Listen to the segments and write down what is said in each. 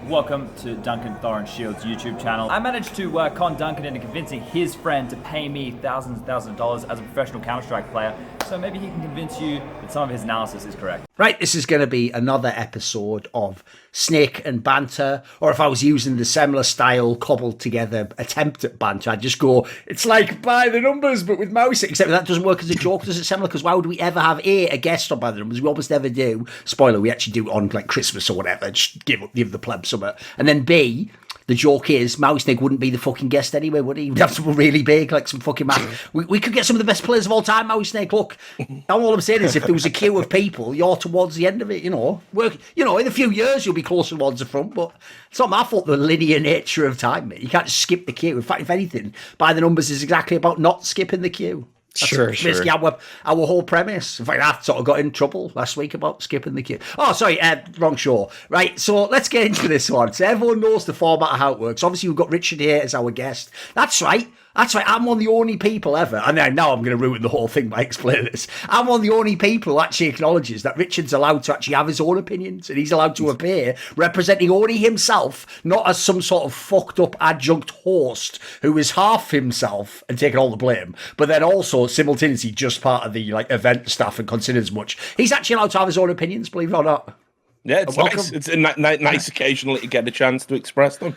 Welcome to Duncan Thorin Shields YouTube channel. I managed to con Duncan into convincing his friend to pay me thousands and thousands of dollars as a professional Counter-Strike player, so maybe he can convince you that some of his analysis is correct. Right, this is going to be another episode of Snake and Banter, or if I was using the similar style cobbled together attempt at banter, I'd just go, it's like By the Numbers, but with mouse, except that doesn't work as a joke, does it, similar? Because why would we ever have a guest on By the Numbers? We almost never do. Spoiler, we actually do it on like Christmas or whatever, just give the pleb something. And then B, the joke is, Mousnig wouldn't be the fucking guest anyway, would he? He'd have something really big, like some fucking man. We could get some of the best players of all time, Mousnig. Look, all I'm saying is, if there was a queue of people, you're towards the end of it, you know. In a few years, you'll be closer towards the front, but it's not my fault, the linear nature of time, mate. You can't just skip the queue. In fact, if anything, By the Numbers is exactly about not skipping the queue. That's basically our whole premise. In fact, I sort of got in trouble last week about skipping the queue. Oh, sorry, wrong show. Right, so let's get into this one. So everyone knows the format of how it works. Obviously, we've got Richard here as our guest. That's right. I'm one of the only people ever, and now I'm going to ruin the whole thing by explaining this. I'm one of the only people who actually acknowledges that Richard's allowed to actually have his own opinions, and he's allowed to appear representing only himself, not as some sort of fucked up adjunct host who is half himself and taking all the blame, but then also simultaneously just part of the event staff and considered as much. He's actually allowed to have his own opinions, believe it or not. Yeah, it's nice. It's nice occasionally to get a chance to express them.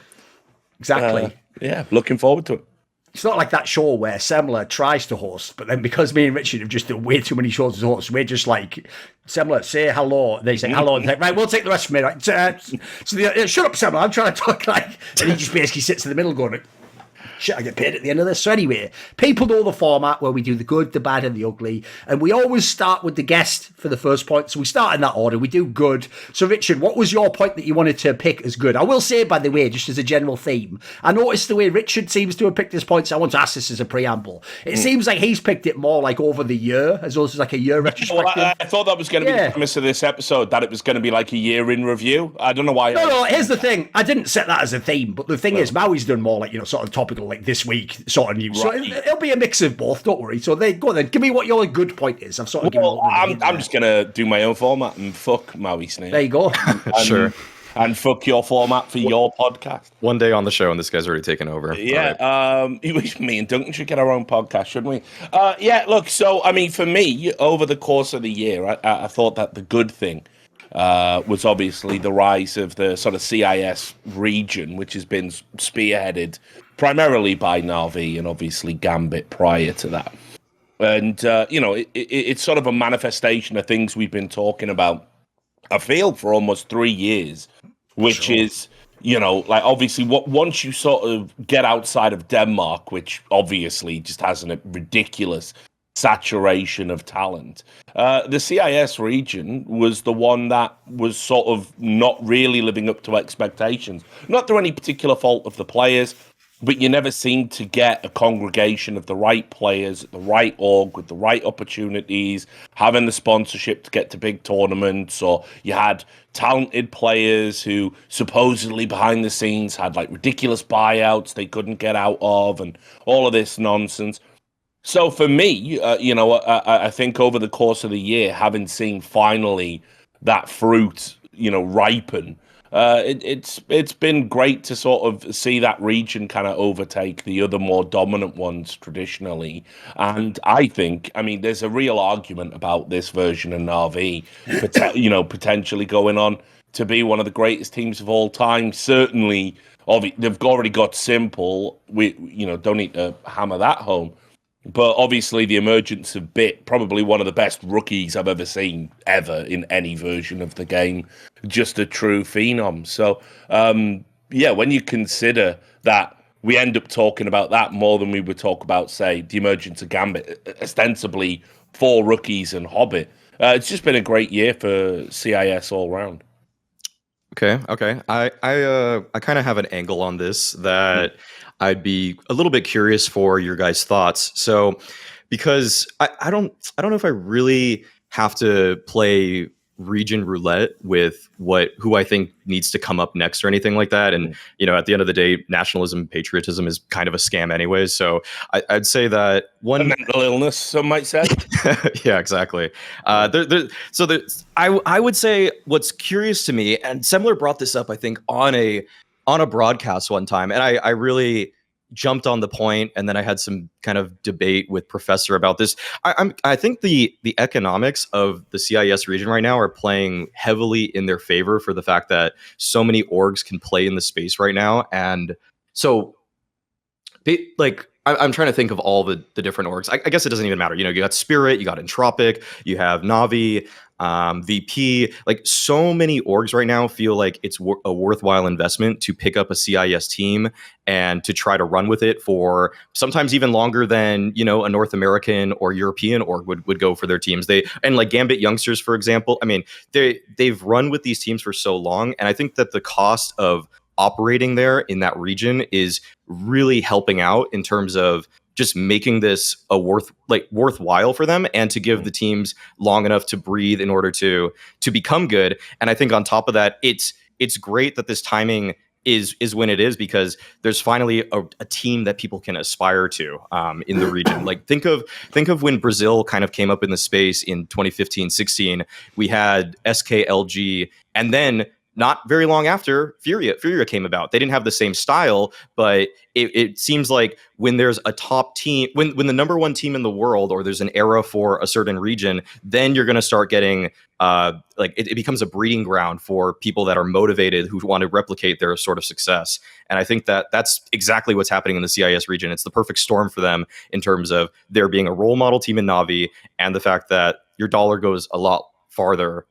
Exactly. Yeah, looking forward to it. It's not like that show where Semler tries to host, but then because me and Richard have just done way too many shows to host, we're just like, Semler, say hello. They say hello, and like, right, we'll take the rest of me. Right, shut up, Semler, I'm trying to talk and he just basically sits in the middle going, shit, I get paid at the end of this. So anyway, people know the format where we do the good, the bad, and the ugly. And we always start with the guest for the first point. So we start in that order. We do good. So Richard, what was your point that you wanted to pick as good? I will say, by the way, just as a general theme, I noticed the way Richard seems to have picked his points. I want to ask this as a preamble. It seems like he's picked it more like over the year, as opposed to like a year retrospective. Well, I thought that was going to be the premise of this episode, that it was going to be like a year in review. I don't know why. No, here's the thing. I didn't set that as a theme, but the thing is, Maui's done more like, sort of topical, like this week sort of news. Right. So it'll be a mix of both, don't worry. So go on then. Give me what your good point is. I've sort of given I'm just going to do my own format and fuck Maui Snake. There you go. Sure. And fuck your format for your podcast. One day on the show and this guy's already taken over. Yeah. Right. Me and Duncan should get our own podcast, shouldn't we? Yeah, look, so, I mean, for me, over the course of the year, I thought that the good thing was obviously the rise of the sort of CIS region, which has been spearheaded primarily by Na'Vi and obviously Gambit prior to that. And, it's sort of a manifestation of things we've been talking about, I feel, for almost 3 years, which is, obviously once you sort of get outside of Denmark, which obviously just has a ridiculous saturation of talent, the CIS region was the one that was sort of not really living up to expectations, not through any particular fault of the players, but you never seemed to get a congregation of the right players, the right org, with the right opportunities, having the sponsorship to get to big tournaments, or you had talented players who supposedly behind the scenes had like ridiculous buyouts they couldn't get out of, and all of this nonsense. So for me, I think over the course of the year, having seen finally that fruit, ripen, it's been great to sort of see that region kind of overtake the other more dominant ones traditionally. And I think, there's a real argument about this version of Na'Vi, potentially going on to be one of the greatest teams of all time. Certainly, they've already got Simple. We, don't need to hammer that home. But obviously the emergence of Bit, probably one of the best rookies I've ever seen ever in any version of the game. Just a true phenom. So, when you consider that we end up talking about that more than we would talk about, say, the emergence of Gambit, ostensibly 4 rookies and Hobbit, it's just been a great year for CIS all round. Okay. I kind of have an angle on this that I'd be a little bit curious for your guys' thoughts. So, because I don't know if I really have to play region roulette with who I think needs to come up next or anything like that. And at the end of the day, nationalism, patriotism is kind of a scam anyways. So I'd say that a mental illness, some might say. Yeah, exactly. I would say what's curious to me, and Semler brought this up, I think, on a broadcast one time, and I really jumped on the point, and then I had some kind of debate with Professor about this. I think the economics of the CIS region right now are playing heavily in their favor for the fact that so many orgs can play in the space right now, and so I'm trying to think of all the different orgs. I guess it doesn't even matter. You got Spirit, you got Entropic, you have Navi, VP. Like, so many orgs right now feel like it's a worthwhile investment to pick up a CIS team and to try to run with it for sometimes even longer than a North American or European org would go for their teams. Like Gambit Youngsters, for example. I mean, they've run with these teams for so long, and I think that the cost of operating there in that region is really helping out in terms of just making this worthwhile for them, and to give the teams long enough to breathe in order to become good. And I think on top of that, it's great that this timing is when it is, because there's finally a team that people can aspire to in the region. Like, think of when Brazil kind of came up in the space in 2015-16. We had SKLG, and then not very long after, Furia came about. They didn't have the same style, but it seems like when there's a top team, when the number one team in the world, or there's an era for a certain region, then you're going to start getting it becomes a breeding ground for people that are motivated, who want to replicate their sort of success. And I think that that's exactly what's happening in the CIS region. It's the perfect storm for them in terms of there being a role model team in Navi, and the fact that your dollar goes a lot further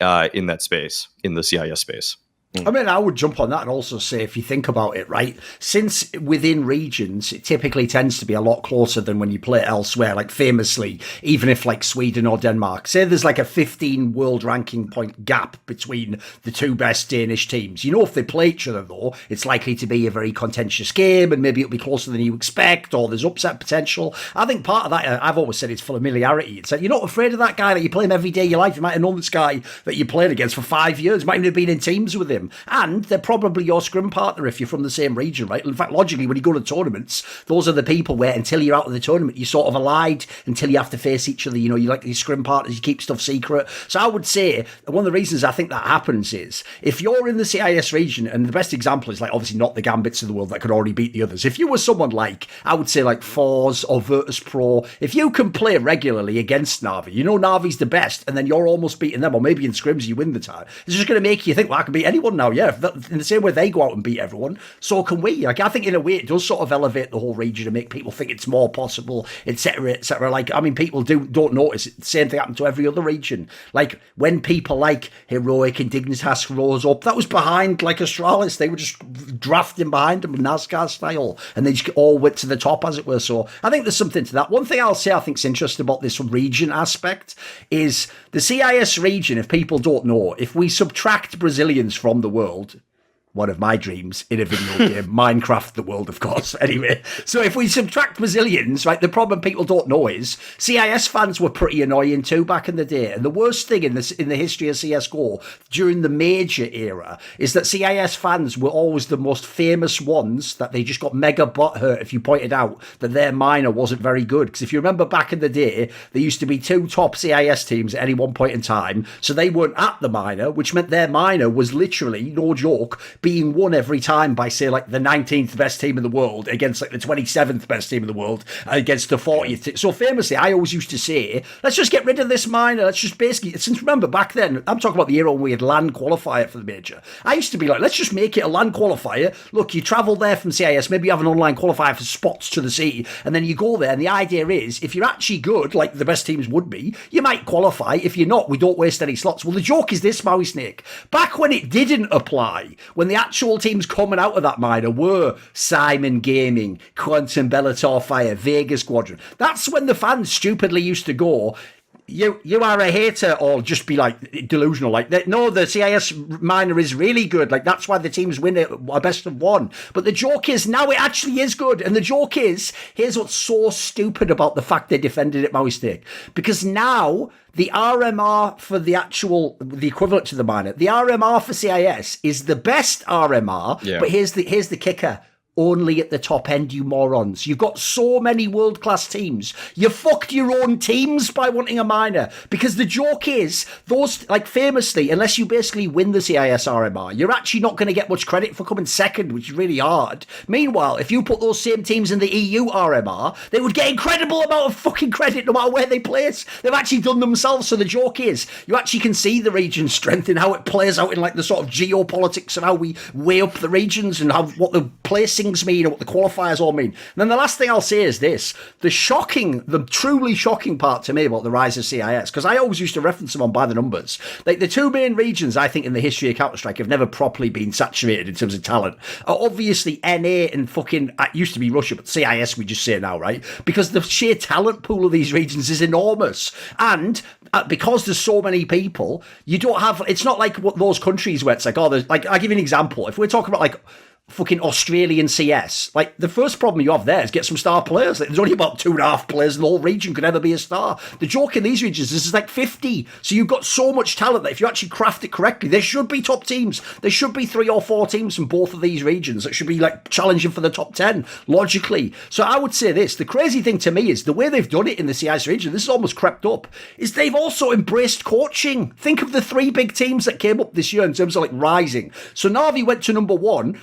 in that space, in the CIS space. I mean, I would jump on that and also say, if you think about it, right, since within regions, it typically tends to be a lot closer than when you play elsewhere. Like, famously, even if like Sweden or Denmark, say there's like a 15 world ranking point gap between the two best Danish teams. If they play each other, though, it's likely to be a very contentious game, and maybe it'll be closer than you expect, or there's upset potential. I think part of that, I've always said, it's familiarity. It's like, you're not afraid of that guy that you play him every day of your life. You might have known this guy that you played against for 5 years, might have been in teams with him. And they're probably your scrim partner if you're from the same region, right? In fact, logically, when you go to tournaments, those are the people where, until you're out of the tournament, you sort of allied until you have to face each other. You like these scrim partners, you keep stuff secret. So I would say one of the reasons I think that happens is, if you're in the CIS region, and the best example is, like, obviously not the Gambits of the world that could already beat the others. If you were someone like, I would say like Force or Virtus Pro, if you can play regularly against Navi, Navi's the best, and then you're almost beating them, or maybe in scrims you win the time, it's just going to make you think, well, I can beat anyone now. Yeah, in the same way they go out and beat everyone, so can we. Like, I think in a way it does sort of elevate the whole region and make people think it's more possible, etc., etc. Like, I mean, people don't notice it. The same thing happened to every other region. Like, when people like Heroic and Dignitas rose up, that was behind like Astralis. They were just drafting behind them, NASCAR style, and they just all went to the top, as it were. So I think there's something to that. One thing I'll say I think's interesting about this region aspect is the CIS region. If people don't know, if we subtract Brazilians from the world, one of my dreams in a video game, Minecraft the world, of course. Anyway, so if we subtract Brazilians, right, the problem people don't know is CIS fans were pretty annoying too back in the day. And the worst thing in the history of CSGO during the major era is that CIS fans were always the most famous ones, that they just got mega butthurt if you pointed out that their minor wasn't very good. Because if you remember back in the day, there used to be 2 top CIS teams at any one point in time. So they weren't at the minor, which meant their minor was literally, no joke, being won every time by, say, like the 19th best team in the world against like the 27th best team in the world against the 40th. So famously, I always used to say, let's just get rid of this minor. Let's just basically, since remember back then, I'm talking about the era when we had LAN qualifier for the major. I used to be like, let's just make it a LAN qualifier. Look, you travel there from CIS, maybe you have an online qualifier for spots to the sea, and then you go there. And the idea is, if you're actually good, like the best teams would be, you might qualify. If you're not, we don't waste any slots. Well, the joke is this, Maui Snake. Back when it didn't apply, when the actual teams coming out of that minor were Simon Gaming, Quantum Bellator Fire, Vegas Squadron, that's when the fans stupidly used to go, you are a hater, or just be like delusional. Like, no, the CIS minor is really good. Like, that's why the teams win it a best of one. But the joke is now it actually is good. And the joke is, here's what's so stupid about the fact they defended it, Maui Steak. Because now the RMR for the equivalent to the minor, the RMR for CIS is the best RMR. Yeah. But here's the kicker. Only at the top end, you morons. You've got so many world-class teams. You fucked your own teams by wanting a minor. Because the joke is, those, like, famously, unless you basically win the CIS RMR, you're actually not going to get much credit for coming second, which is really hard. Meanwhile, if you put those same teams in the EU RMR, they would get incredible amount of fucking credit no matter where they place. They've actually done themselves. So the joke is, you actually can see the region's strength and how it plays out in, like, the sort of geopolitics of how we weigh up the regions and how what the placing mean and what the qualifiers all mean. And then the last thing I'll say is this: the truly shocking part to me about the rise of CIS, because I always used to reference them on By the Numbers, like the two main regions I think in the history of Counter-Strike have never properly been saturated in terms of talent are obviously NA and fucking, it used to be Russia, but CIS we just say now, right? Because the sheer talent pool of these regions is enormous. And because there's so many people, you don't have, it's not like what those countries where it's like, oh, there's, like, I'll give you an example. If we're talking about like fucking Australian CS, like, the first problem you have there is get some star players. Like, there's only about 2.5 players in the whole region could ever be a star. The joke in these regions is like 50. So you've got so much talent that if you actually craft it correctly, there should be top teams. There should be 3 or 4 teams from both of these regions that should be like challenging for the top 10, logically. So I would say this: the crazy thing to me is the way they've done it in the CIS region, this has almost crept up, is they've also embraced coaching. Think of the 3 big teams that came up this year in terms of like rising. So Na'Vi went to number 1.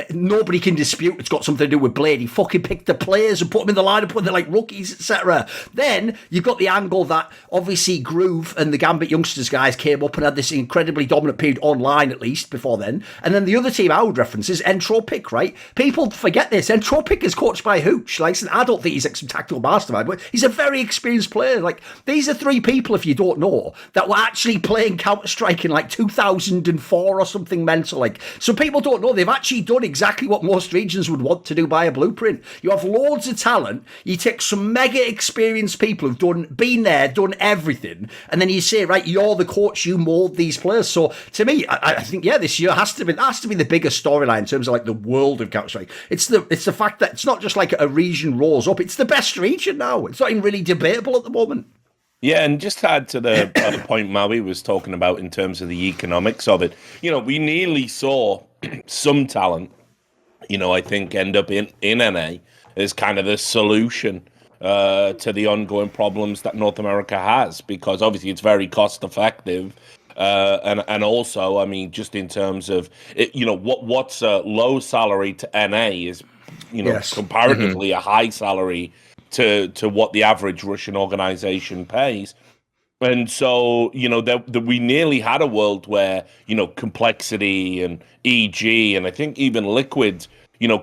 Nobody can dispute it's got something to do with Blade. He fucking picked the players and put them in the lineup when they're like rookies, etc. Then you've got the angle that obviously Groove and the Gambit Youngsters guys came up and had this incredibly dominant period online, at least before then. And then the other team I would reference is Entropic, right? People forget this. Entropic is coached by Hooch. Like, I don't think he's like some tactical mastermind, but he's a very experienced player. Like, these are 3 people, if you don't know, that were actually playing Counter-Strike in like 2004 or something mental. Like, so people don't know they've actually done exactly what most regions would want to do by a blueprint. You have loads of talent, you take some mega experienced people who've been there, done everything, and then you say, right, you're the coach, you mold these players. So to me, I think, yeah, this year has to be the biggest storyline in terms of like the world of Counter-Strike. It's the fact that it's not just like a region rose up, it's the best region now. It's not even really debatable at the moment. Yeah, and just to add to the other point Maui was talking about in terms of the economics of it, we nearly saw some talent, I think end up in NA as kind of the solution to the ongoing problems that North America has, because obviously it's very cost effective. And also, I mean, just in terms of it, what's a low salary to NA is, Yes. comparatively a high salary to what the average Russian organization pays. And so, we nearly had a world where, Complexity and EG, and I think even Liquid,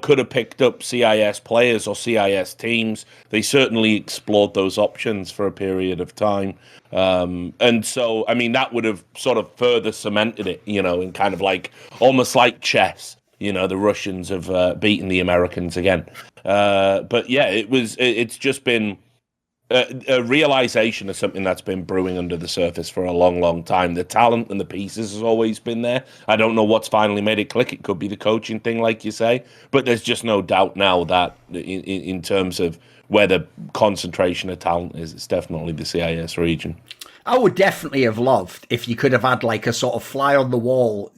could have picked up CIS players or CIS teams. They certainly explored those options for a period of time. And so, I mean, that would have sort of further cemented it, in kind of like, almost like chess. The Russians have beaten the Americans again. But yeah, it's just been a realization of something that's been brewing under the surface for a long, long time. The talent and the pieces has always been there. I don't know what's finally made it click. It could be the coaching thing, like you say, but there's just no doubt now that in terms of where the concentration of talent is, it's definitely the CIS region. I would definitely have loved if you could have had like a sort of fly on the wall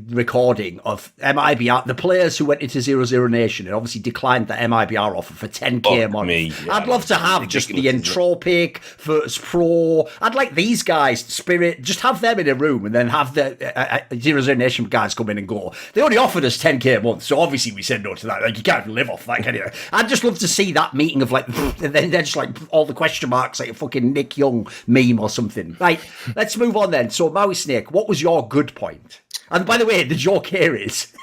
recording of MIBR, the players who went into 00 Nation and obviously declined the MIBR offer for 10k a month. I'd love to have just the Entropic, Virtus Pro. I'd like these guys, Spirit, just have them in a room and then have the 00 Nation guys come in and go. They only offered us 10k a month, so obviously we said no to that. Like, you can't live off that, can you? I'd just love to see that meeting of like, and then just like all the question marks, like a fucking Nick Young meme or something. Right, let's move on then. So Maui Snake, what was your good point? And And by the way, the joke here is,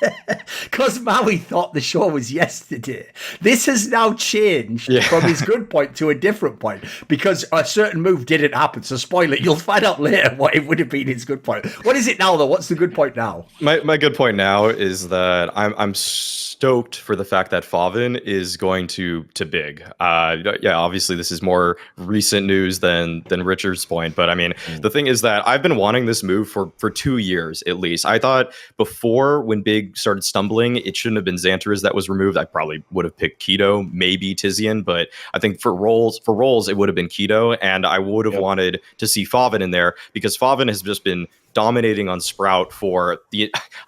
because Maui thought the show was yesterday, this has now changed from his good point to a different point, because a certain move didn't happen. So spoil it, you'll find out later what it would have been his good point. What is it now, though? What's the good point now? My good point now is that I'm stoked for the fact that Favin is going to big. Yeah, obviously this is more recent news than Richard's point, but I mean, the thing is that I've been wanting this move for 2 years at least. I thought before, when Big started stumbling, it shouldn't have been Xantares that was removed. I probably would have picked Keto, maybe Tizian, but I think for roles it would have been Keto, and I would have wanted to see Favin in there, because Favin has just been dominating on Sprout for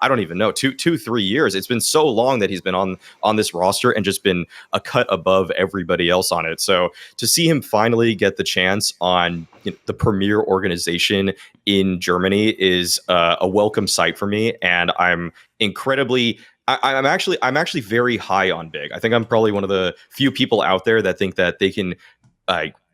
I don't even know, 3 years. It's been so long that he's been on this roster and just been a cut above everybody else on it. So to see him finally get the chance on the premier organization in Germany is a welcome sight for me, and I'm incredibly. I'm actually very high on Big. I think I'm probably one of the few people out there that think that they can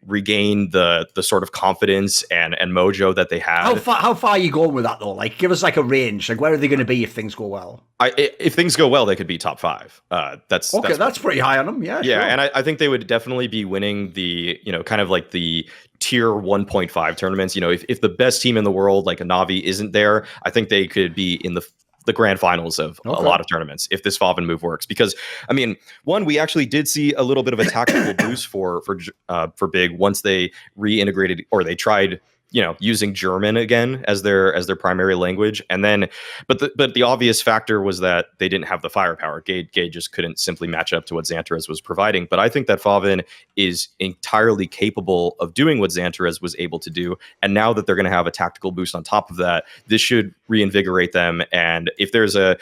regain the sort of confidence and mojo that they had. How far are you going with that, though? Like, give us like a range. Like, where are they going to be if things go well? If things go well, they could be top 5. That's pretty high on them. Yeah, yeah, sure. and I think they would definitely be winning the kind of like the tier 1.5 tournaments. If the best team in the world like a Navi isn't there, I think they could be in the grand finals of a lot of tournaments if this Favin move works. Because I mean, one, we actually did see a little bit of a tactical boost for Big once they reintegrated, or they tried using German again as their primary language. And then, but the obvious factor was that they didn't have the firepower. Gage just couldn't simply match up to what Xantares was providing. But I think that Favin is entirely capable of doing what Xantares was able to do. And now that they're going to have a tactical boost on top of that, this should reinvigorate them. And if there's a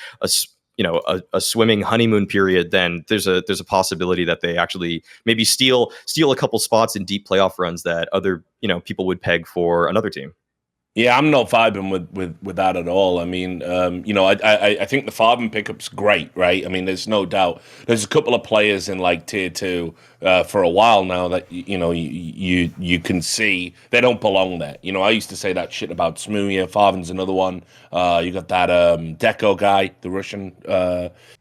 swimming honeymoon period, then there's a possibility that they actually maybe steal a couple spots in deep playoff runs that other people would peg for another team. Yeah, I'm not vibing with that at all. I mean, I think the Favin pickup's great, right? I mean, there's no doubt. There's a couple of players in like tier 2 for a while now that you can see they don't belong there. I used to say that shit about Smuya. Favin's another one. You got that Deco guy, the Russian.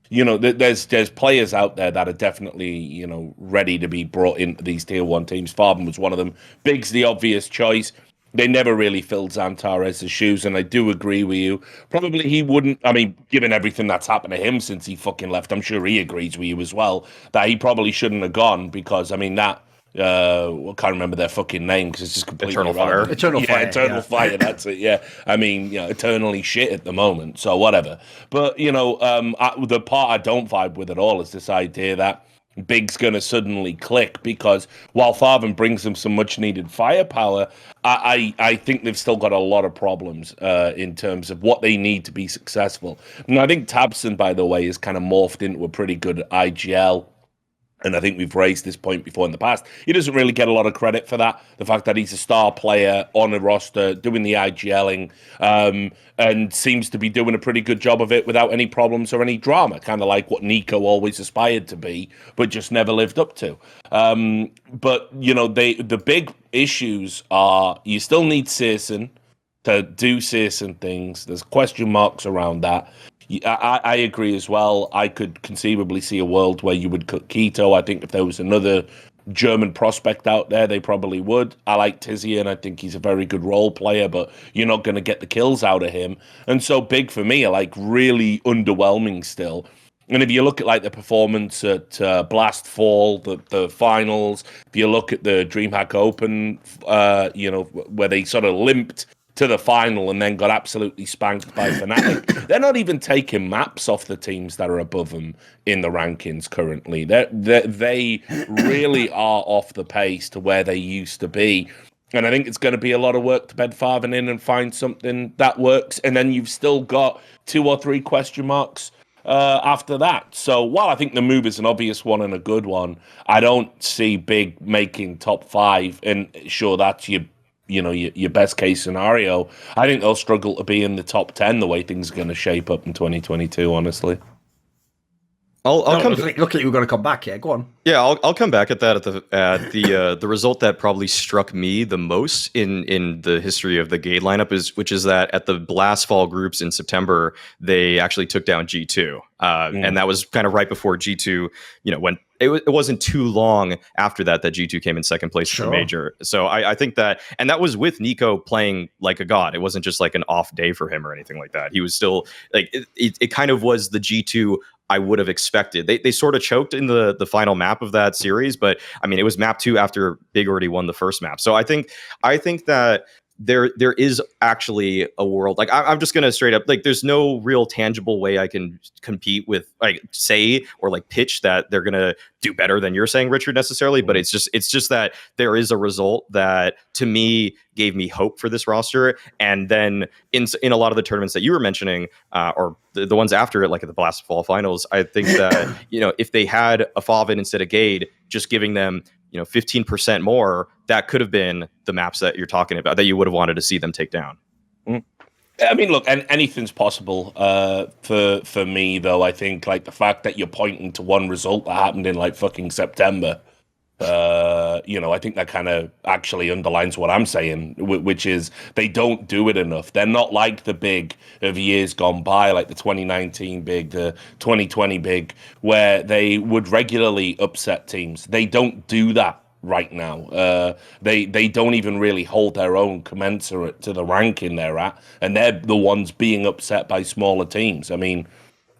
There's players out there that are definitely ready to be brought into these tier 1 teams. Favin was one of them. Big's the obvious choice. They never really filled Xantares' shoes, and I do agree with you. Probably he wouldn't, I mean, given everything that's happened to him since he fucking left, I'm sure he agrees with you as well, that he probably shouldn't have gone, because, I mean, that, I can't remember their fucking name, because it's just completely Eternal Fire. Eternal Fire, that's it, yeah. I mean, eternally shit at the moment, so whatever. But, the part I don't vibe with at all is this idea that Big's going to suddenly click, because while Favin brings them some much-needed firepower, I think they've still got a lot of problems in terms of what they need to be successful. And I think Tabson, by the way, is kind of morphed into a pretty good IGL. And I think we've raised this point before in the past. He doesn't really get a lot of credit for that. The fact that he's a star player on a roster, doing the IGLing, and seems to be doing a pretty good job of it without any problems or any drama. Kind of like what Nico always aspired to be, but just never lived up to. But, the big issues are you still need Searson to do Searson things. There's question marks around that. I agree as well. I could conceivably see a world where you would cut Keto. I think if there was another German prospect out there, they probably would. I like Tizian. I think he's a very good role player, but you're not going to get the kills out of him. And so Big for me are like really underwhelming still. And if you look at like the performance at Blast Fall, the finals, if you look at the DreamHack Open, where they sort of limped to the final and then got absolutely spanked by Fnatic. They're not even taking maps off the teams that are above them in the rankings currently. They really are off the pace to where they used to be. And I think it's going to be a lot of work to bed Favin in and find something that works. And then you've still got 2 or 3 question marks after that. So while I think the move is an obvious one and a good one, I don't see Big making top 5. And sure, that's your best case scenario. I think they'll struggle to be in the top 10 the way things are going to shape up in 2022, honestly. I'll come. Look at you, we're going to come back. Yeah, go on. Yeah, I'll come back at that at the result that probably struck me the most in the history of the Gade lineup which is that at the last fall groups in September they actually took down G2, and that was kind of right before G2, when it wasn't too long after that G2 came in second place at the major. So I think that, and that was with Nico playing like a god. It wasn't just like an off day for him or anything like that. He was still like it kind of was the G2 I would have expected. They sort of choked in the final map of that series, but I mean, it was map 2 after Big already won the first map. So I think that there is actually a world, like I'm just gonna straight up, like there's no real tangible way I can compete with, like, say or like pitch that they're gonna do better than you're saying, Richard, necessarily, but it's just that there is a result that to me gave me hope for this roster. And then in a lot of the tournaments that you were mentioning, or the ones after it, like at the last fall finals, I think that if they had a Favin instead of Gade, just giving them 15% more, that could have been the maps that you're talking about that you would have wanted to see them take down. I mean, look, anything's possible for me, though. I think like the fact that you're pointing to one result that happened in like fucking September, I think that kind of actually underlines what I'm saying, which is they don't do it enough. They're not like the big of years gone by, like the 2019 big, the 2020 big, where they would regularly upset teams. They don't do that right now. They don't even really hold their own commensurate to the ranking they're at, and they're the ones being upset by smaller teams. I mean,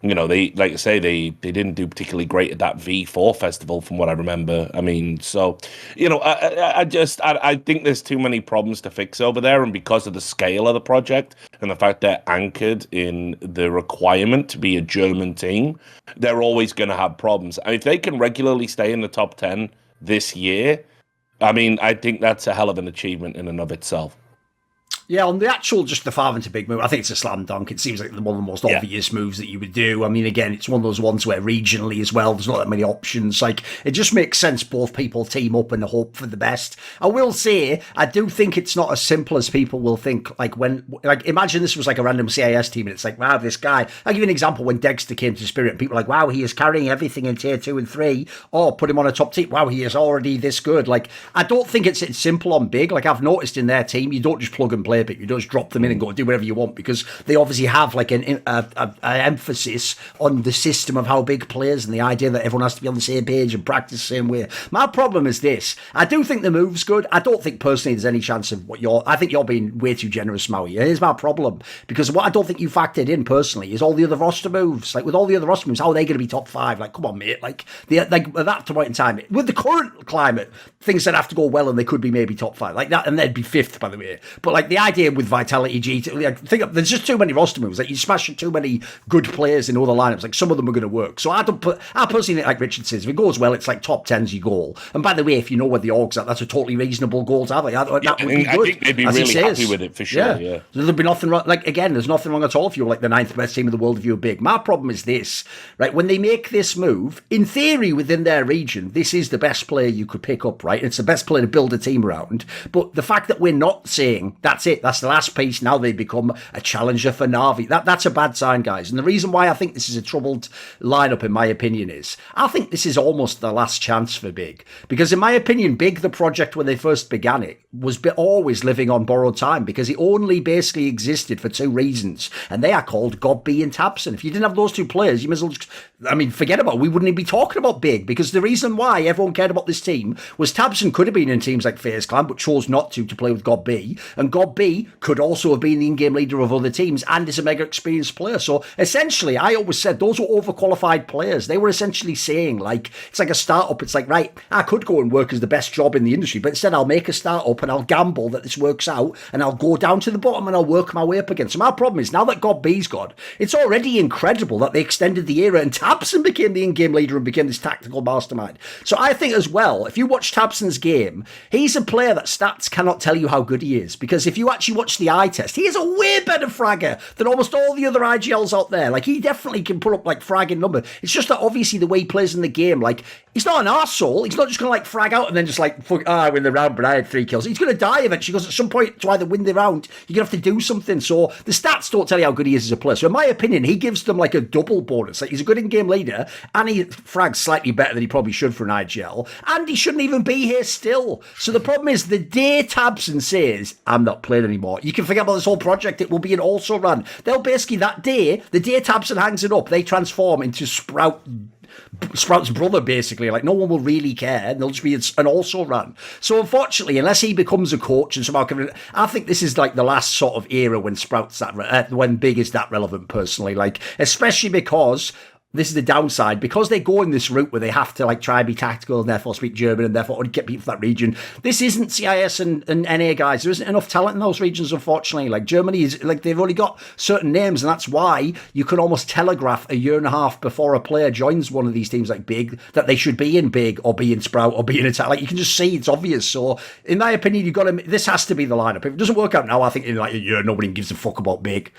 they, like I say, they didn't do particularly great at that V4 festival from what I remember. I mean, so, I think there's too many problems to fix over there. And because of the scale of the project and the fact they're anchored in the requirement to be a German team, they're always going to have problems. And if they can regularly stay in the top 10 this year, I mean, I think that's a hell of an achievement in and of itself. Yeah, on the actual, just the Favin to big move, I think it's a slam dunk. It seems like one of the most obvious moves that you would do. I mean, again, it's one of those ones where regionally as well, there's not that many options. Like, it just makes sense both people team up and hope for the best. I will say, I do think it's not as simple as people will think. Like, imagine this was like a random CIS team and it's like, wow, this guy. I'll give you an example when Dexter came to Spirit and people are like, wow, he is carrying everything in tier 2 and 3. Or put him on a top team. Wow, he is already this good. Like, I don't think it's simple on big. Like, I've noticed in their team, you don't just plug and play big. You don't just drop them in and go do whatever you want, because they obviously have like an emphasis on the system of how big players and the idea that everyone has to be on the same page and practice the same way. My problem is this. I do think the move's good. I don't think personally there's any chance of I think you're being way too generous, Maui. Here's my problem. Because what I don't think you factored in personally is all the other roster moves. Like with all the other roster moves, how are they going to be top 5? Like, come on, mate. Like at that point in time, with the current climate, things that have to go well and they could be maybe top 5. Like that, and they'd be 5th, by the way. But like the idea with Vitality G2, there's just too many roster moves. Like you smash too many good players in other lineups. Like some of them are going to work. So I personally think, like Richard says, if it goes well, it's like top 10's your goal. And by the way, if you know where the org's at, that's a totally reasonable goal to have. Like, that would be good. I think they'd be really happy with it for sure. Yeah. There'd be nothing wrong. Like again, there's nothing wrong at all if you're like the 9th best team in the world if you're big. My problem is this, right? When they make this move, in theory, within their region, this is the best player you could pick up, right? It's the best player to build a team around. But the fact that we're not saying that's it, that's the last piece. Now they become a challenger for Na'Vi. That's a bad sign, guys. And the reason why I think this is a troubled lineup, in my opinion, is I think this is almost the last chance for Big. Because in my opinion, Big, the project when they first began it, was always living on borrowed time because it only basically existed for 2 reasons. And they are called GodB and Tabson. If you didn't have those 2 players, you might as well just, forget about it. We wouldn't even be talking about Big, because the reason why everyone cared about this team was Tabson could have been in teams like FaZe Clan, but chose not to play with GodB. And GodB could also have been the in-game leader of other teams and is a mega experienced player. So essentially, I always said those were overqualified players. They were essentially saying, like, it's like a startup. It's like, right, I could go and work as the best job in the industry, but instead I'll make a startup and I'll gamble that this works out and I'll go down to the bottom and I'll work my way up again. So my problem is, now that GodB's gone, it's already incredible that they extended the era and Tabson became the in-game leader and became this tactical mastermind. So I think as well, if you watch Tabson's game, he's a player that stats cannot tell you how good he is, because if you actually watch the eye test, he is a way better fragger than almost all the other IGLs out there. Like, he definitely can pull up like fragging number. It's just that obviously the way he plays in the game, like, He's not an arsehole. He's not just going to like frag out and then just like, fuck, I win the round, but I had 3 kills. He's going to die eventually because at some point to either win the round, you're going to have to do something. So the stats don't tell you how good he is as a player. So in my opinion, he gives them like a double bonus. Like he's a good in-game leader and he frags slightly better than he probably should for an IGL. And he shouldn't even be here still. So the problem is the day Tabson says, I'm not playing anymore, you can forget about this whole project. It will be an also run. They'll basically that day, the day Tabson hangs it up, they transform into Sprout's brother, basically. Like, no one will really care, and they'll just be an also run. So, unfortunately, unless he becomes a coach and somehow I think this is like the last sort of era when Sprout's when Big is that relevant, personally. Like, especially because this is the downside, because they go in this route where they have to like try and be tactical and therefore speak German and therefore get people from that region. This isn't CIS and NA guys. There isn't enough talent in those regions, unfortunately. Like Germany is like they've only got certain names, and that's why you can almost telegraph a year and a half before a player joins one of these teams like Big that they should be in Big or be in Sprout or be in Attack. Like you can just see it's obvious. So in my opinion, you've got to. This has to be the lineup. If it doesn't work out now, I think in like a year nobody gives a fuck about Big.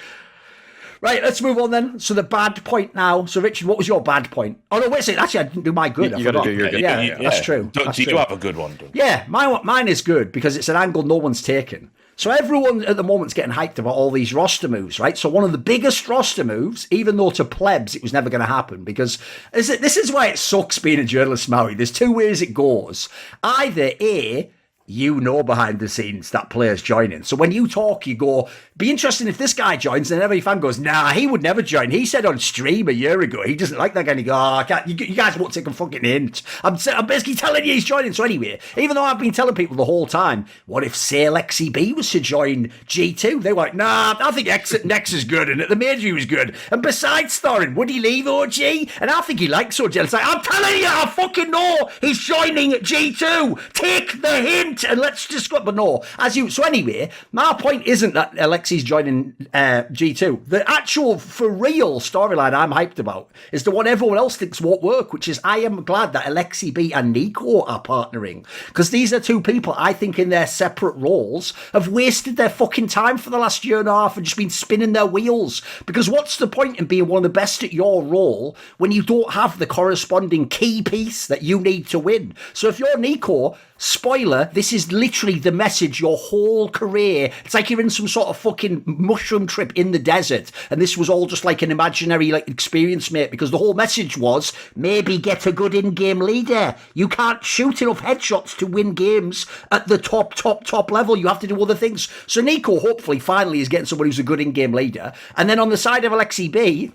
Right, let's move on then. So the bad point now. So Richard, what was your bad point? Oh no, wait a second. Actually, I didn't do my good. You got to do your good. Yeah, that's true. Do you have a good one? Yeah, mine is good because it's an angle no one's taken. So everyone at the moment's getting hyped about all these roster moves, right? So one of the biggest roster moves, even though to plebs it was never going to happen, because this is why it sucks being a journalist, Maui. There's 2 ways it goes. Either A, you know behind the scenes that player's joining. So when you talk, you go, be interesting if this guy joins, and every fan goes, nah, he would never join. He said on stream a year ago, he doesn't like that guy. And you go, oh, I can't, you guys won't take a fucking hint. I'm basically telling you he's joining. So anyway, even though I've been telling people the whole time, what if, say, Alexi B was to join G2? They were like, nah, I think Nex is good, and at the major he was good. And besides, Thorin, would he leave OG? And I think he likes OG. It's like, I'm telling you, I fucking know he's joining G2. Take the hint. And let's just go, but no, so anyway, my point isn't that Alexi's joining G2. The actual, for real storyline I'm hyped about is the one everyone else thinks won't work, which is I am glad that Alexi B and NiKo are partnering, because these are 2 people I think in their separate roles have wasted their fucking time for the last year and a half and just been spinning their wheels, because what's the point in being one of the best at your role when you don't have the corresponding key piece that you need to win? So if you're NiKo, spoiler, this is literally the message your whole career. It's like you're in some sort of fucking mushroom trip in the desert, and this was all just like an imaginary like experience, mate, because the whole message was maybe get a good in-game leader. You can't shoot enough headshots to win games at the top level. You have to do other things. So NiKo hopefully finally is getting someone who's a good in-game leader. And then on the side of Alexi B,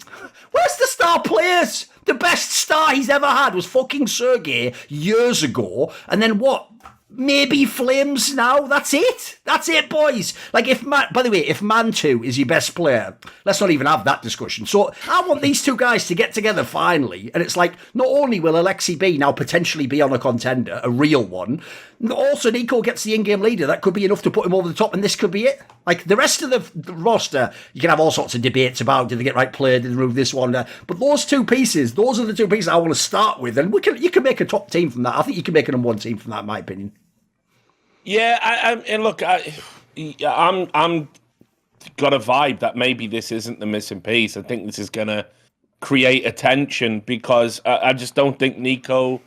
where's the star players? The best star he's ever had was fucking Sergey years ago. And then what? Maybe Flames now. That's it, boys. Like, by the way, if Man2 is your best player, let's not even have that discussion. So I want these 2 guys to get together finally. And it's like, not only will Alexi B now potentially be on a contender, a real one, also NiKo gets the in-game leader. That could be enough to put him over the top, and this could be it. Like, the rest of the roster, you can have all sorts of debates about, did they get right player, did they remove this one? But those 2 pieces, those are the 2 pieces I want to start with. And you can make a top team from that. I think you can make a number 1 team from that, in my opinion. Yeah, and look, I'm got a vibe that maybe this isn't the missing piece. I think this is going to create attention because I just don't think NiKo,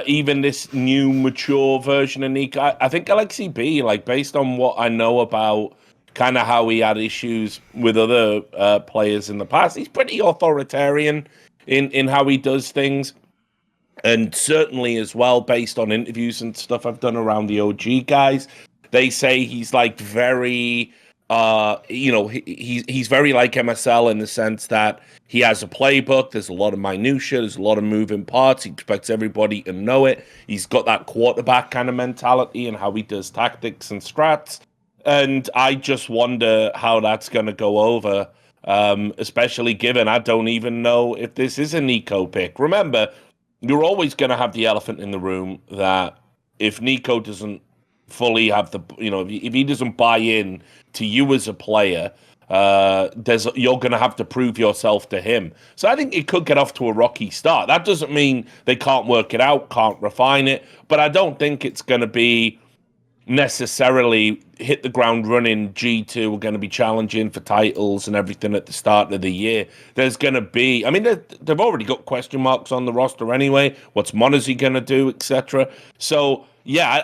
even this new mature version of NiKo, I think Alexi B, like based on what I know about kind of how he had issues with other players in the past, he's pretty authoritarian in how he does things. And certainly as well, based on interviews and stuff I've done around the OG guys, they say he's like very, he's very like MSL in the sense that he has a playbook. There's a lot of minutia. There's a lot of moving parts. He expects everybody to know it. He's got that quarterback kind of mentality and how he does tactics and strats. And I just wonder how that's going to go over, especially given I don't even know if this is a NiKo pick. Remember, you're always going to have the elephant in the room that if NiKo doesn't fully have the, if he doesn't buy in to you as a player, you're going to have to prove yourself to him. So I think it could get off to a rocky start. That doesn't mean they can't work it out, can't refine it, but I don't think it's going to be necessarily hit the ground running. G2 are going to be challenging for titles and everything at the start of the year. There's going to be, I mean, they've already got question marks on the roster anyway. What's Monazy going to do, etc. So, yeah,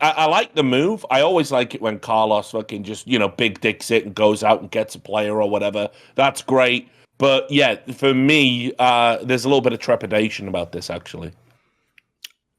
I like the move. I always like it when Carlos fucking just, big dicks it and goes out and gets a player or whatever. That's great. But, yeah, for me, there's a little bit of trepidation about this, actually.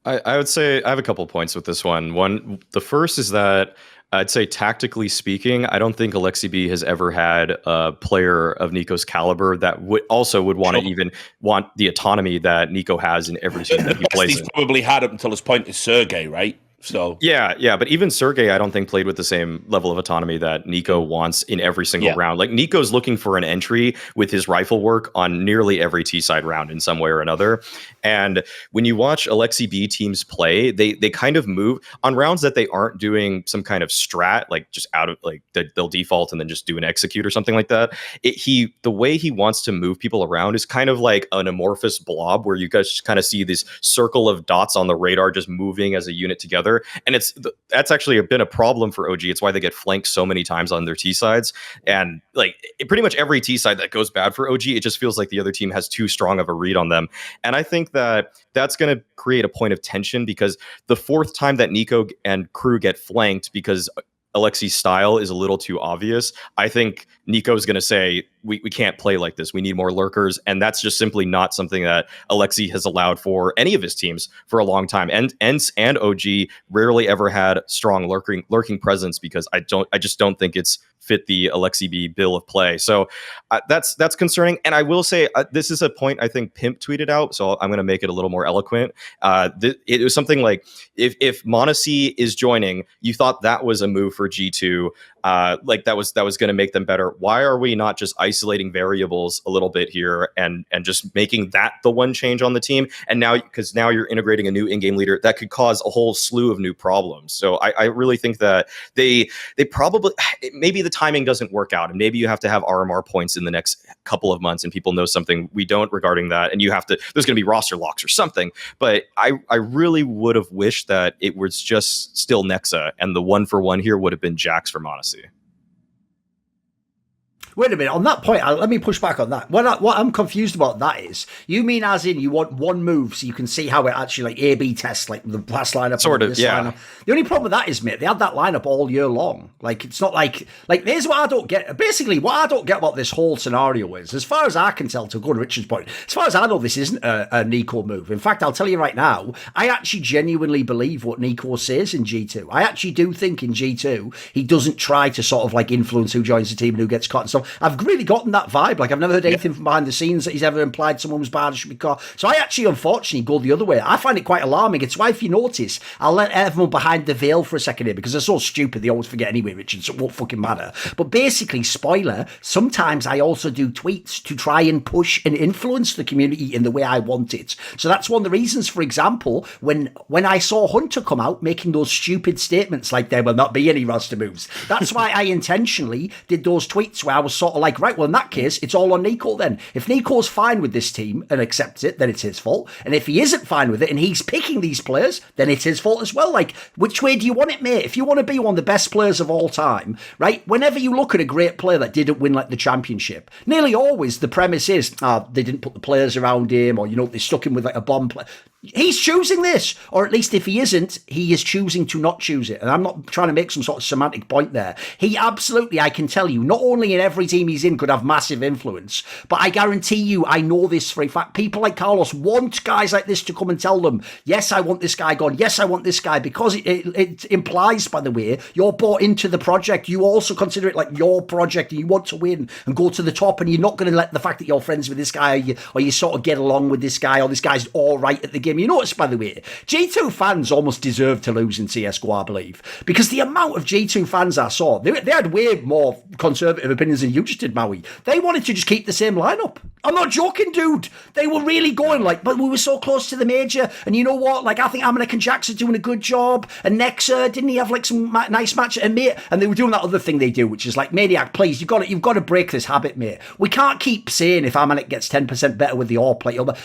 I would say I have a couple of points with this one. The first is that I'd say tactically speaking, I don't think Alexi B has ever had a player of Nico's caliber that would want to even want the autonomy that Nico has in every team that he plays he's in. Probably had up until this point is Sergey, right? So yeah, but even Sergey, I don't think played with the same level of autonomy that Nico wants in every single round. Like Nico's looking for an entry with his rifle work on nearly every T-side round in some way or another. And when you watch Alexi B teams play, they kind of move on rounds that they aren't doing some kind of strat, like just out of like they'll default and then just do an execute or something like that. The way he wants to move people around is kind of like an amorphous blob where you guys just kind of see this circle of dots on the radar just moving as a unit together. And that's actually been a problem for OG. It's why they get flanked so many times on their T sides. And like pretty much every T side that goes bad for OG, it just feels like the other team has too strong of a read on them. And I think that's going to create a point of tension because the fourth time that Nico and crew get flanked because Alexi's style is a little too obvious, I think Nico's going to say, we can't play like this. We need more lurkers. And that's just simply not something that Alexi has allowed for any of his teams for a long time. And ENCE and OG rarely ever had strong lurking presence because I just don't think it's fit the Alexi B bill of play. So that's concerning. And I will say this is a point I think Pimp tweeted out, so I'm going to make it a little more eloquent. It was something like if Monacy is joining, you thought that was a move for G2. Like that was going to make them better. Why are we not just isolating variables a little bit here and just making that the one change on the team? And now, because now you're integrating a new in-game leader that could cause a whole slew of new problems. So I really think that they probably, maybe the timing doesn't work out, and maybe you have to have RMR points in the next couple of months, and people know something we don't regarding that, and there's going to be roster locks or something. But I really would have wished that it was just still Nexa, and the 1-for-1 here would have been Jax for Monacy. Wait a minute, on that point, let me push back on that. What I'm confused about that is, you mean as in you want one move so you can see how it actually like A/B tests like the past lineup, sort of, yeah. Lineup. The only problem with that is, mate, they had that lineup all year long. Like it's not like here's what I don't get. Basically, what I don't get about this whole scenario is, as far as I can tell, to go to Richard's point, as far as I know, this isn't a Nico move. In fact, I'll tell you right now, I actually genuinely believe what Nico says in G2. I actually do think in G2 he doesn't try to sort of like influence who joins the team and who gets caught and stuff. I've really gotten that vibe. Like, I've never heard anything from behind the scenes that he's ever implied someone was bad and should be caught. So I actually, unfortunately, go the other way. I find it quite alarming. It's why, if you notice, I'll let everyone behind the veil for a second here because they're so stupid they always forget anyway, Richard, so it won't fucking matter. But basically, spoiler, sometimes I also do tweets to try and push and influence the community in the way I want it. So that's one of the reasons, for example, when I saw Hunter come out making those stupid statements like there will not be any roster moves, that's why I intentionally did those tweets where I was sort of like, right, well, in that case, it's all on Nico then. If Nico's fine with this team and accepts it, then it's his fault. And if he isn't fine with it and he's picking these players, then it's his fault as well. Like, which way do you want it, mate? If you want to be one of the best players of all time, right, whenever you look at a great player that didn't win, like, the championship, nearly always the premise is, they didn't put the players around him, or, they stuck him with, like, a bomb player. He's choosing this, or at least if he isn't, he is choosing to not choose it. And I'm not trying to make some sort of semantic point there. He absolutely, I can tell you, not only in every team he's in could have massive influence, but I guarantee you, I know this for a fact, people like Carlos want guys like this to come and tell them, yes, I want this guy gone, yes, I want this guy, because it implies, by the way, you're bought into the project. You also consider it like your project, and you want to win and go to the top, and you're not going to let the fact that you're friends with this guy, or you sort of get along with this guy, or this guy's all right at the game. You notice, by the way, G2 fans almost deserve to lose in CSGO, I believe, because the amount of G2 fans I saw, they had way more conservative opinions than you just did, Maui. They wanted to just keep the same lineup. I'm not joking, dude. They were really going like, but we were so close to the major, and you know what? Like, I think Amanek and Jax are doing a good job, and Nexa, didn't he have like some nice match? And mate, and they were doing that other thing they do, which is like, Maniac, please, you've got to break this habit, mate. We can't keep saying if Amanek gets 10% better with the AWP, like,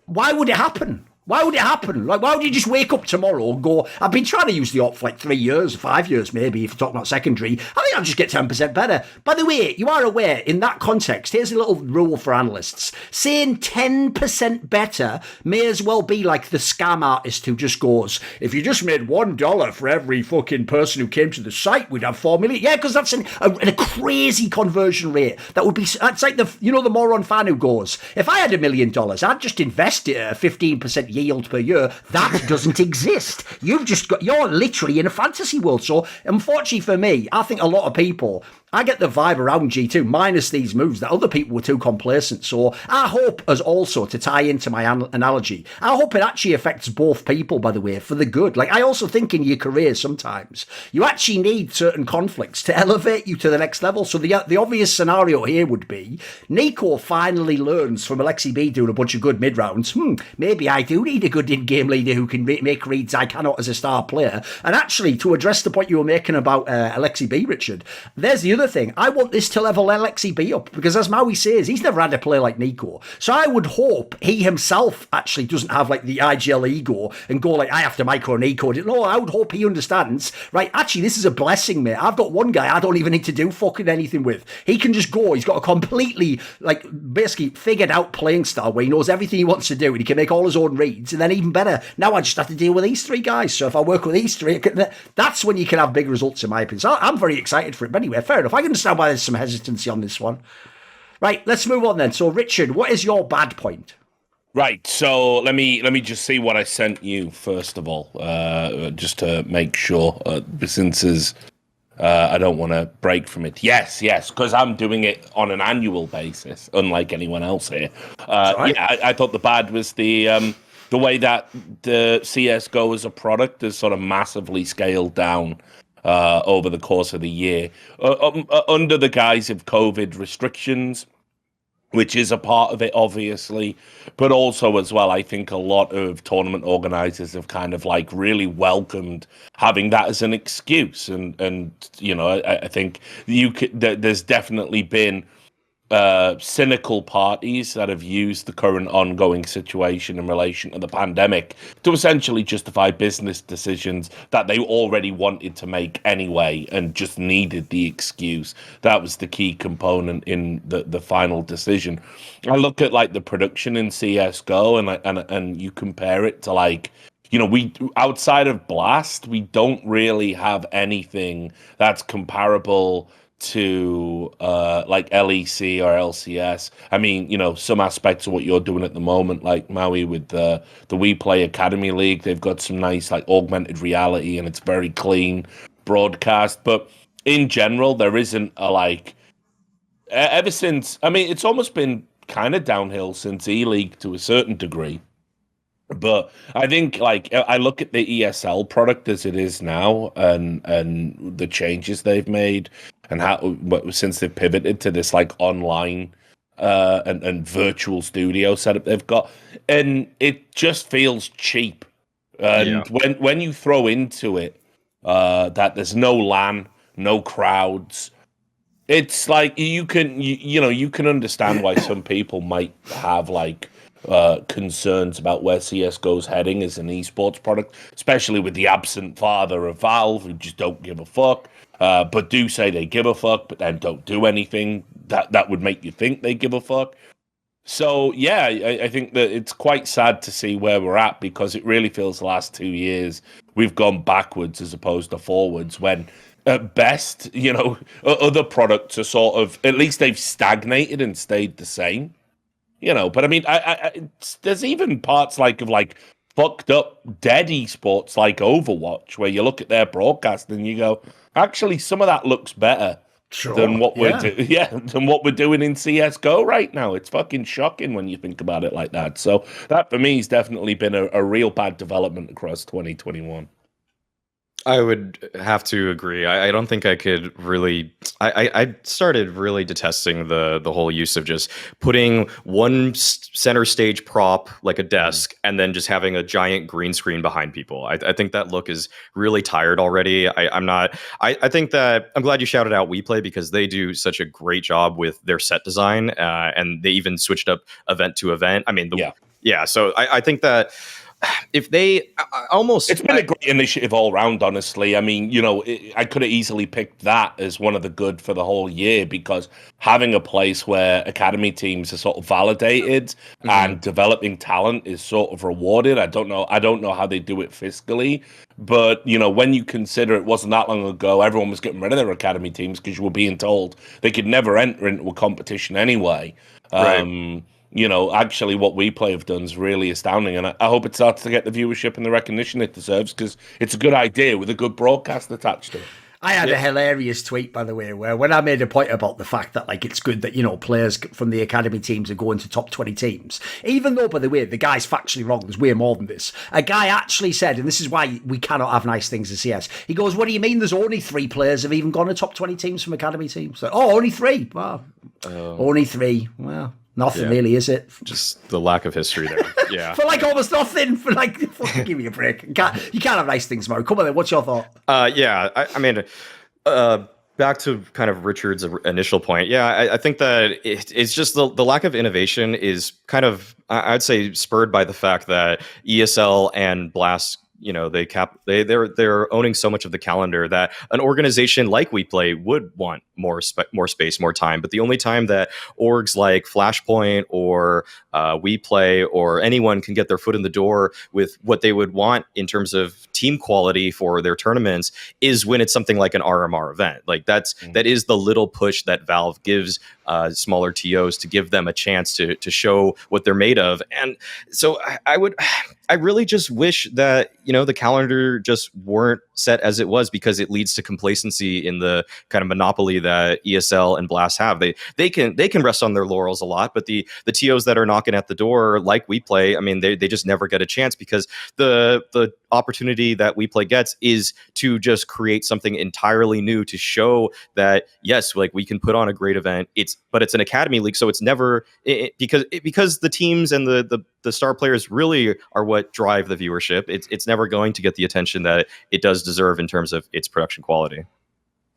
why would it happen? Why would it happen? Like, why would you just wake up tomorrow and go, I've been trying to use the op for like 3 years, 5 years maybe, if you're talking about secondary. I think I'll just get 10% better. By the way, you are aware, in that context, here's a little rule for analysts. Saying 10% better may as well be like the scam artist who just goes, if you just made $1 for every fucking person who came to the site, we'd have 4 million. Yeah, because that's a crazy conversion rate. That's like the moron fan who goes, if I had $1 million, I'd just invest it at a 15% yield per year. That doesn't exist. You're literally in a fantasy world. So unfortunately for me, I think a lot of people, I get the vibe around G2, minus these moves, that other people were too complacent. So I hope, as also to tie into my analogy, I hope it actually affects both people, by the way, for the good. Like, I also think in your career sometimes you actually need certain conflicts to elevate you to the next level. So the obvious scenario here would be NiKo finally learns from Alexi B doing a bunch of good mid rounds. Maybe I do need a good in-game leader who can make reads I cannot as a star player. And actually, to address the point you were making about Alexi B, Richard, there's the other thing. I want this to level Alexi B up, because as Maui says, he's never had a player like NiKo. So I would hope he himself actually doesn't have like the IGL ego and go like, I have to micro NiKo. No, I would hope he understands, right, actually this is a blessing, mate. I've got one guy I don't even need to do fucking anything with. He can just go. He's got a completely, like, basically figured out playing style where he knows everything he wants to do and he can make all his own reads. And then even better, now I just have to deal with these 3 guys. So if I work with these 3, that's when you can have big results, in my opinion. So I'm very excited for it. But anyway, fair enough. I can understand why there's some hesitancy on this one. Right, let's move on then. So Richard, what is your bad point? Right, so let me just see what I sent you first of all, just to make sure, since I don't want to break from it. Yes, because I'm doing it on an annual basis, unlike anyone else here. Right. Yeah, I thought the bad was the way that the CS:GO as a product is sort of massively scaled down over the course of the year, under the guise of COVID restrictions, which is a part of it, obviously, but also as well, I think a lot of tournament organizers have kind of like really welcomed having that as an excuse, and you know, I think there's definitely been cynical parties that have used the current ongoing situation in relation to the pandemic to essentially justify business decisions that they already wanted to make anyway and just needed the excuse. That was the key component in the final decision. I look at like the production in CS:GO and you compare it to like, you know, we outside of Blast, we don't really have anything that's comparable to like LEC or LCS. I mean, you know, some aspects of what you're doing at the moment, like Maui with the We Play Academy League, they've got some nice like augmented reality and it's very clean broadcast. But in general, there isn't a like ever since. I mean, it's almost been kind of downhill since E-League to a certain degree. But I think, like, I look at the ESL product as it is now, and the changes they've made, and how since they've pivoted to this like online and virtual studio setup they've got, and it just feels cheap. And when you throw into it that there's no LAN, no crowds, it's like you can understand why some people might have like concerns about where CS:GO's heading as an esports product, especially with the absent father of Valve, who just don't give a fuck, but do say they give a fuck, but then don't do anything that would make you think they give a fuck. So yeah, I think that it's quite sad to see where we're at, because it really feels the last 2 years we've gone backwards as opposed to forwards, when at best, you know, other products are sort of, at least they've stagnated and stayed the same. You know, but I mean, there's even parts like of like fucked up dead esports like Overwatch, where you look at their broadcast and you go, actually, some of that looks better than what we're than what we're doing in CS:GO right now. It's fucking shocking when you think about it like that. So that for me has definitely been a real bad development across 2021. I would have to agree. I don't think I could really. I started really detesting the whole use of just putting one center stage prop like a desk and then just having a giant green screen behind people. I think that look is really tired already. I'm not. I think that I'm glad you shouted out WePlay, because they do such a great job with their set design, and they even switched up event to event. I mean, so I think that if they almost, it's been a great initiative all round, honestly. I mean, I could have easily picked that as one of the good for the whole year, because having a place where academy teams are sort of validated and developing talent is sort of rewarded. I don't know how they do it fiscally, but when you consider it wasn't that long ago, everyone was getting rid of their academy teams because you were being told they could never enter into a competition anyway. Right. Actually what We Play have done is really astounding, and I hope it starts to get the viewership and the recognition it deserves, because it's a good idea with a good broadcast attached to it. I had a hilarious tweet, by the way, where when I made a point about the fact that it's good that players from the academy teams are going to top 20 teams, even though, by the way, the guy's factually wrong. There's way more than this. A guy actually said, and this is why we cannot have nice things in CS. He goes, "What do you mean? There's only 3 players have even gone to top 20 teams from academy teams?" Like, oh, only 3. Well, only 3. Well. Nothing really, is it? Just the lack of history there. Yeah. For almost nothing. For fucking give me a break. You can't have nice things, Mo. Come on then, what's your thought? I mean, back to kind of Richard's initial point. Yeah, I think that it's just the lack of innovation is kind of, I'd say, spurred by the fact that ESL and Blast, they're owning so much of the calendar that an organization like We Play would want more space, more time. But the only time that orgs like Flashpoint or We Play or anyone can get their foot in the door with what they would want in terms of team quality for their tournaments is when it's something like an RMR event. Like that is the little push that Valve gives smaller TOs to give them a chance to show what they're made of. And so I really just wish that the calendar just weren't set as it was, because it leads to complacency in the kind of monopoly that ESL and Blast have. They can rest on their laurels a lot, but the TOs that are knocking at the door, like We Play, I mean, they just never get a chance, because the opportunity that We Play gets is to just create something entirely new to show that yes, we can put on a great event. But it's an academy league, so it's never because the teams and the star players really are what drive the viewership. It's never going to get the attention that it does deserve in terms of its production quality.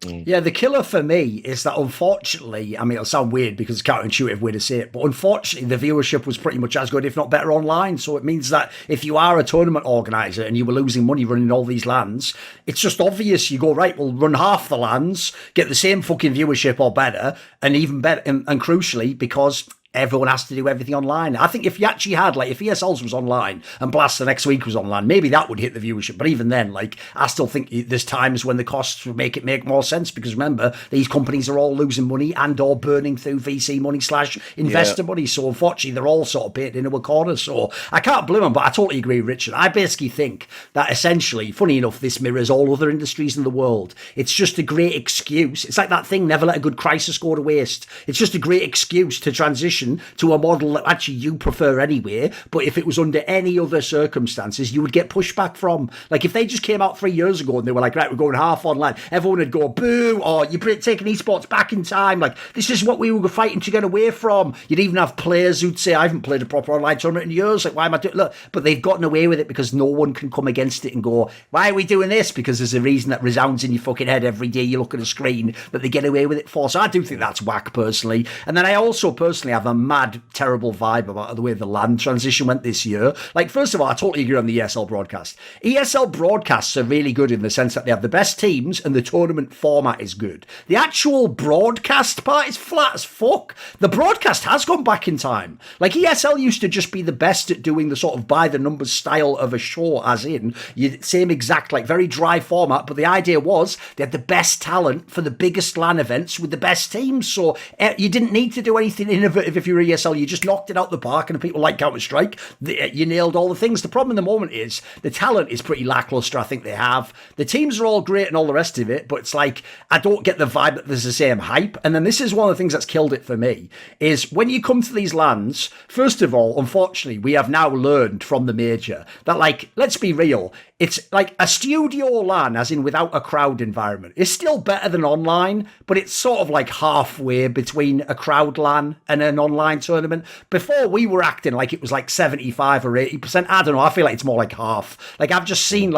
Yeah, the killer for me is that, unfortunately, I mean, it'll sound weird because it's counterintuitive way to say it, but unfortunately the viewership was pretty much as good, if not better, online. So it means that if you are a tournament organizer and you were losing money running all these LANs, it's just obvious. You go, right, we'll run half the LANs, get the same fucking viewership or better, and even better, and crucially, because everyone has to do everything online. I think if you actually had, if ESL's was online and Blast the next week was online, maybe that would hit the viewership. But even then, I still think there's times when the costs would make it make more sense, because remember, these companies are all losing money and or burning through VC money / investor money. So unfortunately, they're all sort of painted into a corner. So I can't blame them, but I totally agree with Richard. I basically think that essentially, funny enough, this mirrors all other industries in the world. It's just a great excuse. It's like that thing, never let a good crisis go to waste. It's just a great excuse to transition to a model that actually you prefer anyway, but if it was under any other circumstances, you would get pushback from. If they just came out 3 years ago and they were like, right, we're going half online, everyone would go, boo, or you're taking esports back in time, this is what we were fighting to get away from. You'd even have players who'd say, I haven't played a proper online tournament in years, why am I doing, look, but they've gotten away with it because no one can come against it and go, why are we doing this? Because there's a reason that resounds in your fucking head every day you look at a screen that they get away with it for. So I do think that's whack, personally. And then I also personally have a mad, terrible vibe about the way the LAN transition went this year. First of all, I totally agree on the ESL broadcast. ESL broadcasts are really good in the sense that they have the best teams and the tournament format is good. The actual broadcast part is flat as fuck. The broadcast has gone back in time. ESL used to just be the best at doing the sort of by the numbers style of a show, as in, same exact, very dry format, but the idea was they had the best talent for the biggest LAN events with the best teams, so you didn't need to do anything innovative if you were ESL. You just knocked it out the park, and people like Counter-Strike, you nailed all the things. The problem in the moment is the talent is pretty lackluster. I think they have. The teams are all great and all the rest of it, but it's I don't get the vibe that there's the same hype. And then this is one of the things that's killed it for me, is when you come to these LANs, first of all, unfortunately, we have now learned from the major that, let's be real, it's a studio LAN, as in without a crowd environment, is still better than online, but it's sort of halfway between a crowd LAN and an online tournament. Before, we were acting like it was 75 or 80%. I don't know. I feel like it's more like half. I've just seen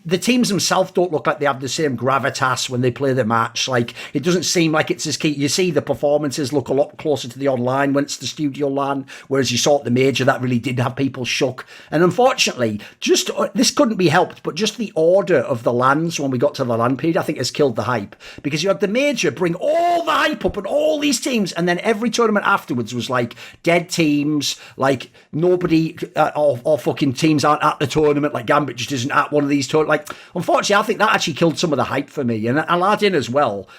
the teams themselves don't look like they have the same gravitas when they play the match. Like, it doesn't seem like it's as key. You see the performances look a lot closer to the online when it's the studio LAN, whereas you saw at the major that really did have people shook. And unfortunately, just this couldn't be helped, but just the order of the LANs when we got to the LAN period, I think has killed the hype. Because you had the major bring all the hype up and all these teams, and then every tournament afterwards was like dead teams, like nobody or fucking teams aren't at the tournament, like Gambit just isn't at one of these tournaments. Like, unfortunately, I think that actually killed some of the hype for me. And I'll add in as well,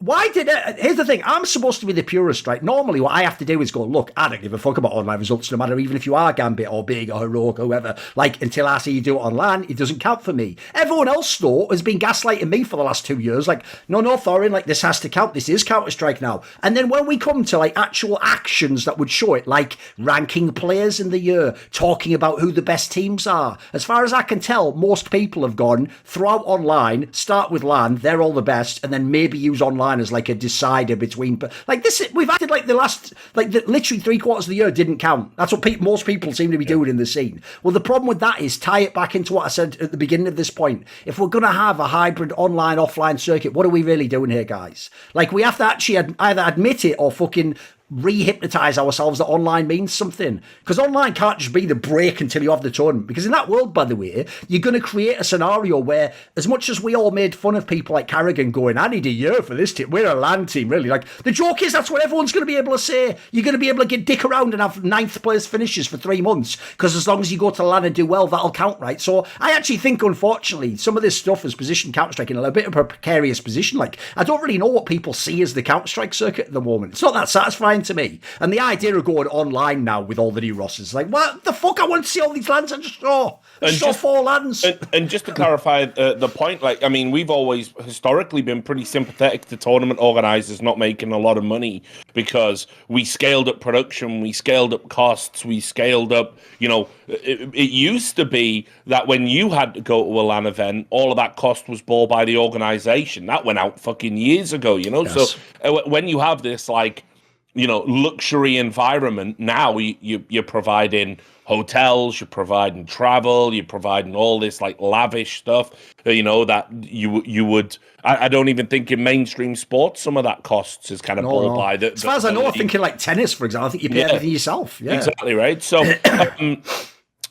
why did it? Here's the thing. I'm supposed to be the purist, right? Normally, what I have to do is go, look, I don't give a fuck about online results, no matter even if you are Gambit or Big or Heroic or whoever. Like, until I see you do it online, it doesn't count for me. Everyone else, though, has been gaslighting me for the last 2 years. Like, no, Thorin, like, this has to count. This is Counter-Strike now. And then when we come to, like, actual actions that would show it, like ranking players in the year, talking about who the best teams are, as far as I can tell, most people have gone throughout online, start with LAN, they're all the best, and then maybe use online as like a decider between, like this. We've acted like the last, like literally 3/4 of the year didn't count. That's what most people seem to be doing in the scene. Well, the problem with that is tie it back into what I said at the beginning of this point. If we're going to have a hybrid online offline circuit, what are we really doing here, guys? Like, we have to actually either admit it or fucking re-hypnotize ourselves that online means something, because online can't just be the break until you have the tournament. Because in that world, by the way, you're going to create a scenario where, as much as we all made fun of people like Carrigan going, I need a year for this team, we're a LAN team, really, like, the joke is that's what everyone's going to be able to say. You're going to be able to get dick around and have 9th place finishes for 3 months, because as long as you go to LAN and do well, that'll count, right? So I actually think, unfortunately, some of this stuff has positioned Counter-Strike in a little bit of a precarious position. Like, I don't really know what people see as the Counter-Strike circuit at the moment. It's not that satisfying to me. And the idea of going online now with all the new rosters, like, what the fuck? I want to see all these LANs. I just saw 4 LANs. And just to clarify the point, like, I mean, we've always historically been pretty sympathetic to tournament organizers not making a lot of money, because we scaled up production, we scaled up costs, we scaled up, it used to be that when you had to go to a LAN event, all of that cost was borne by the organization. That went out fucking years ago, Yes. So when you have this, like, luxury environment, now you're providing hotels, you're providing travel, you're providing all this like lavish stuff, that you would. I don't even think in mainstream sports some of that costs is kind of bought by the. As far as I know, I'm thinking like tennis, for example. I think you pay everything yourself. Yeah, exactly right. So.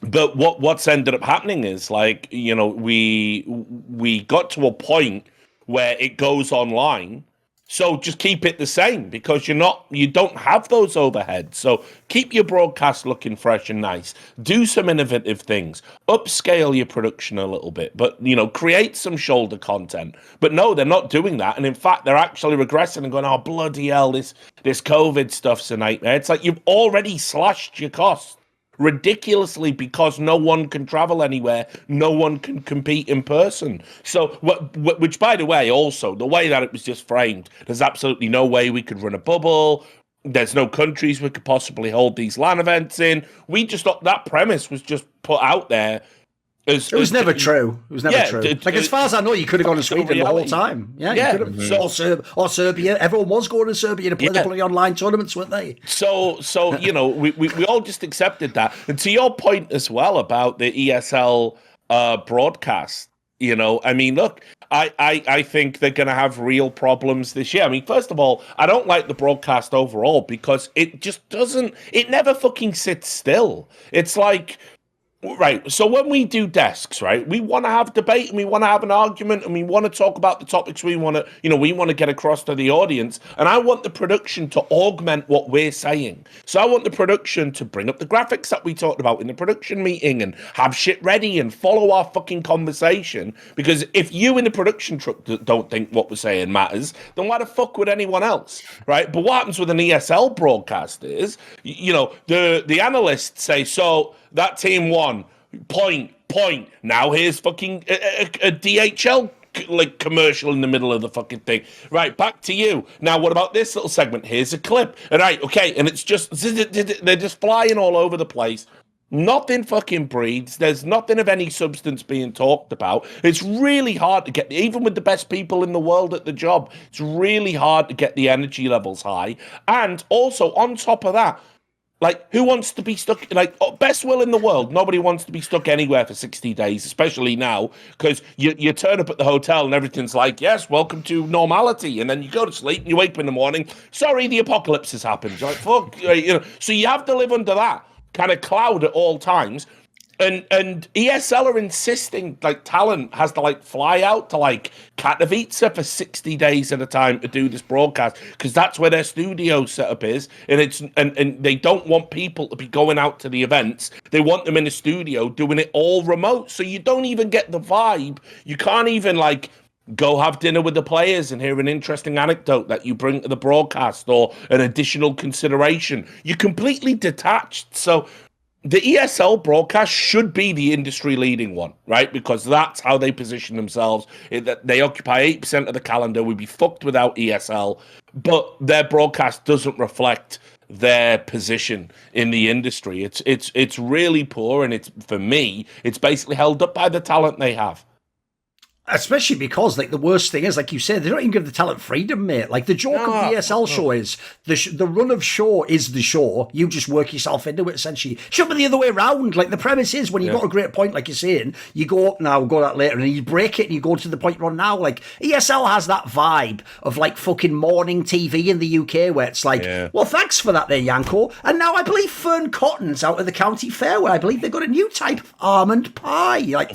But what's ended up happening is, like, we got to a point where it goes online. So just keep it the same, because you don't have those overheads. So keep your broadcast looking fresh and nice. Do some innovative things. Upscale your production a little bit, but create some shoulder content. But no, they're not doing that. And in fact, they're actually regressing and going, oh, bloody hell, this COVID stuff's a nightmare. It's like you've already slashed your costs ridiculously, because no one can travel anywhere, no one can compete in person. So, which, by the way, also the way that it was just framed, there's absolutely no way we could run a bubble. There's no countries we could possibly hold these LAN events in. We just thought that premise was just put out there. It was never true. It was never true. Like, as far as I know, you could have gone to Sweden the whole time. Yeah, you could have. Or Serbia. Everyone was going to Serbia to play the bloody online tournaments, weren't they? So we all just accepted that. And to your point as well about the ESL broadcast, I mean, look, I think they're going to have real problems this year. I mean, first of all, I don't like the broadcast overall, because it just it never fucking sits still. It's like, right, so when we do desks, right, we want to have debate and we want to have an argument and we want to talk about the topics we want to get across to the audience, and I want the production to augment what we're saying. So I want the production to bring up the graphics that we talked about in the production meeting and have shit ready and follow our fucking conversation, because if you in the production truck don't think what we're saying matters, then why the fuck would anyone else, right? But what happens with an ESL broadcast is, the analysts say, so that team won, point. Now here's fucking a DHL like commercial in the middle of the fucking thing. Right, back to you. Now what about this little segment? Here's a clip. All right, okay, and it's just, they're just flying all over the place. Nothing fucking breathes. There's nothing of any substance being talked about. It's really hard to get, even with the best people in the world at the job, it's really hard to get the energy levels high. And also, on top of that, Like, who wants to be stuck? Like, best will in the world, nobody wants to be stuck anywhere for 60 days, especially now, because you turn up at the hotel and everything's like, yes, welcome to normality. And then you go to sleep and you wake up in the morning, sorry, the apocalypse has happened. You're like, fuck, So you have to live under that kind of cloud at all times. And ESL are insisting like talent has to like fly out to like Katowice for 60 days at a time to do this broadcast because that's where their studio setup is, and they don't want people to be going out to the events. They want them in the studio doing it all remote, so you don't even get the vibe. You can't even like go have dinner with the players and hear an interesting anecdote that you bring to the broadcast or an additional consideration. You're completely detached. So the ESL broadcast should be the industry-leading one, right? Because that's how they position themselves. They occupy 8% of the calendar. We'd be fucked without ESL, but their broadcast doesn't reflect their position in the industry. It's really poor, and for me, it's basically held up by the talent they have. Especially because, like, the worst thing is, like you said, they don't even give the talent freedom, mate. Like, the joke of the ESL show is the run of show is the show. You just work yourself into it, essentially. Should be the other way around. Like, the premise is when you got a great point, like you're saying, you go up now, we'll go that later, and you break it and you go to the point you're on now. Like, ESL has that vibe of, like, fucking morning TV in the UK where it's like, well, thanks for that there, Yanko. And now I believe Fern Cotton's out of the county fair where I believe they've got a new type of almond pie. Like,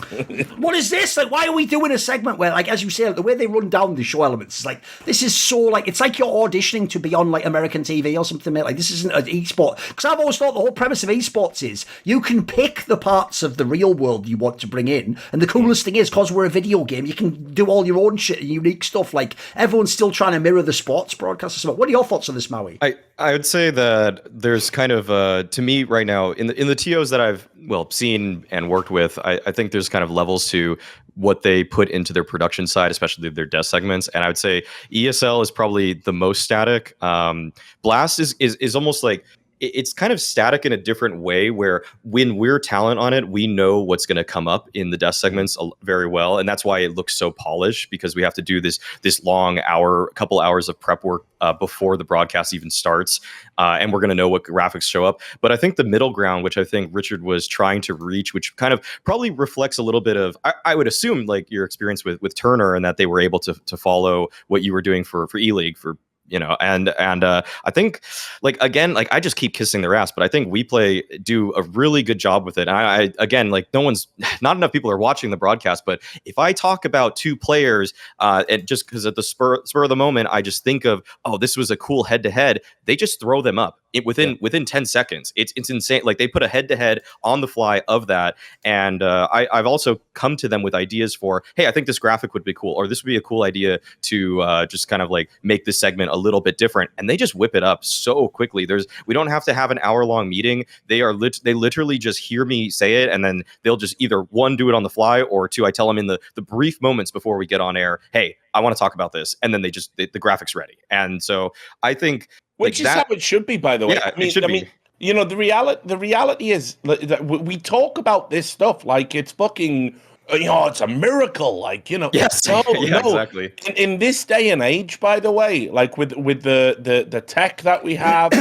what is this? Like, why are we doing a segment where, like, as you say, the way they run down the show elements is like, this is so, like, it's like you're auditioning to be on, like, American TV or something, mate. Like, this isn't an esport. Because I've always thought the whole premise of esports is you can pick the parts of the real world you want to bring in, and the coolest thing is, because we're a video game, you can do all your own shit and unique stuff. Like, everyone's still trying to mirror the sports broadcast. What are your thoughts on this, Maui? I would say that there's kind of to me right now in the TOs that I've seen and worked with, I think there's kind of levels to what they put into their production side, especially their desk segments. And I would say ESL is probably the most static. Blast is almost like it's kind of static in a different way where when we're talent on it, we know what's going to come up in the desk segments very well. And that's why it looks so polished, because we have to do this long couple hours of prep work before the broadcast even starts. And we're going to know what graphics show up. But I think the middle ground, which I think Richard was trying to reach, which kind of probably reflects a little bit of, I would assume, like your experience with Turner, and that they were able to follow what you were doing for E-League, for and I think, like, again, like, I just keep kissing their ass, but I think WePlay do a really good job with it. And I again, like, not enough people are watching the broadcast, but if I talk about two players, and just because at the spur of the moment, I just think of, oh, this was a cool head to head, they just throw them up within 10 seconds. It's insane. Like, they put a head to head on the fly of that. And I've also come to them with ideas for, hey, I think this graphic would be cool, or this would be a cool idea to just kind of like make this segment a little bit different, and they just whip it up so quickly. We don't have to have an hour-long meeting. They literally just hear me say it, and then they'll just either one, do it on the fly, or two, I tell them in the brief moments before we get on air, hey, I want to talk about this, and then the graphics ready. And so I think, which is how it should be, by the way. Yeah, it should be. The reality is that we talk about this stuff like it's fucking, it's a miracle, like, Yes. No, Exactly. In this day and age, by the way, like with the tech that we have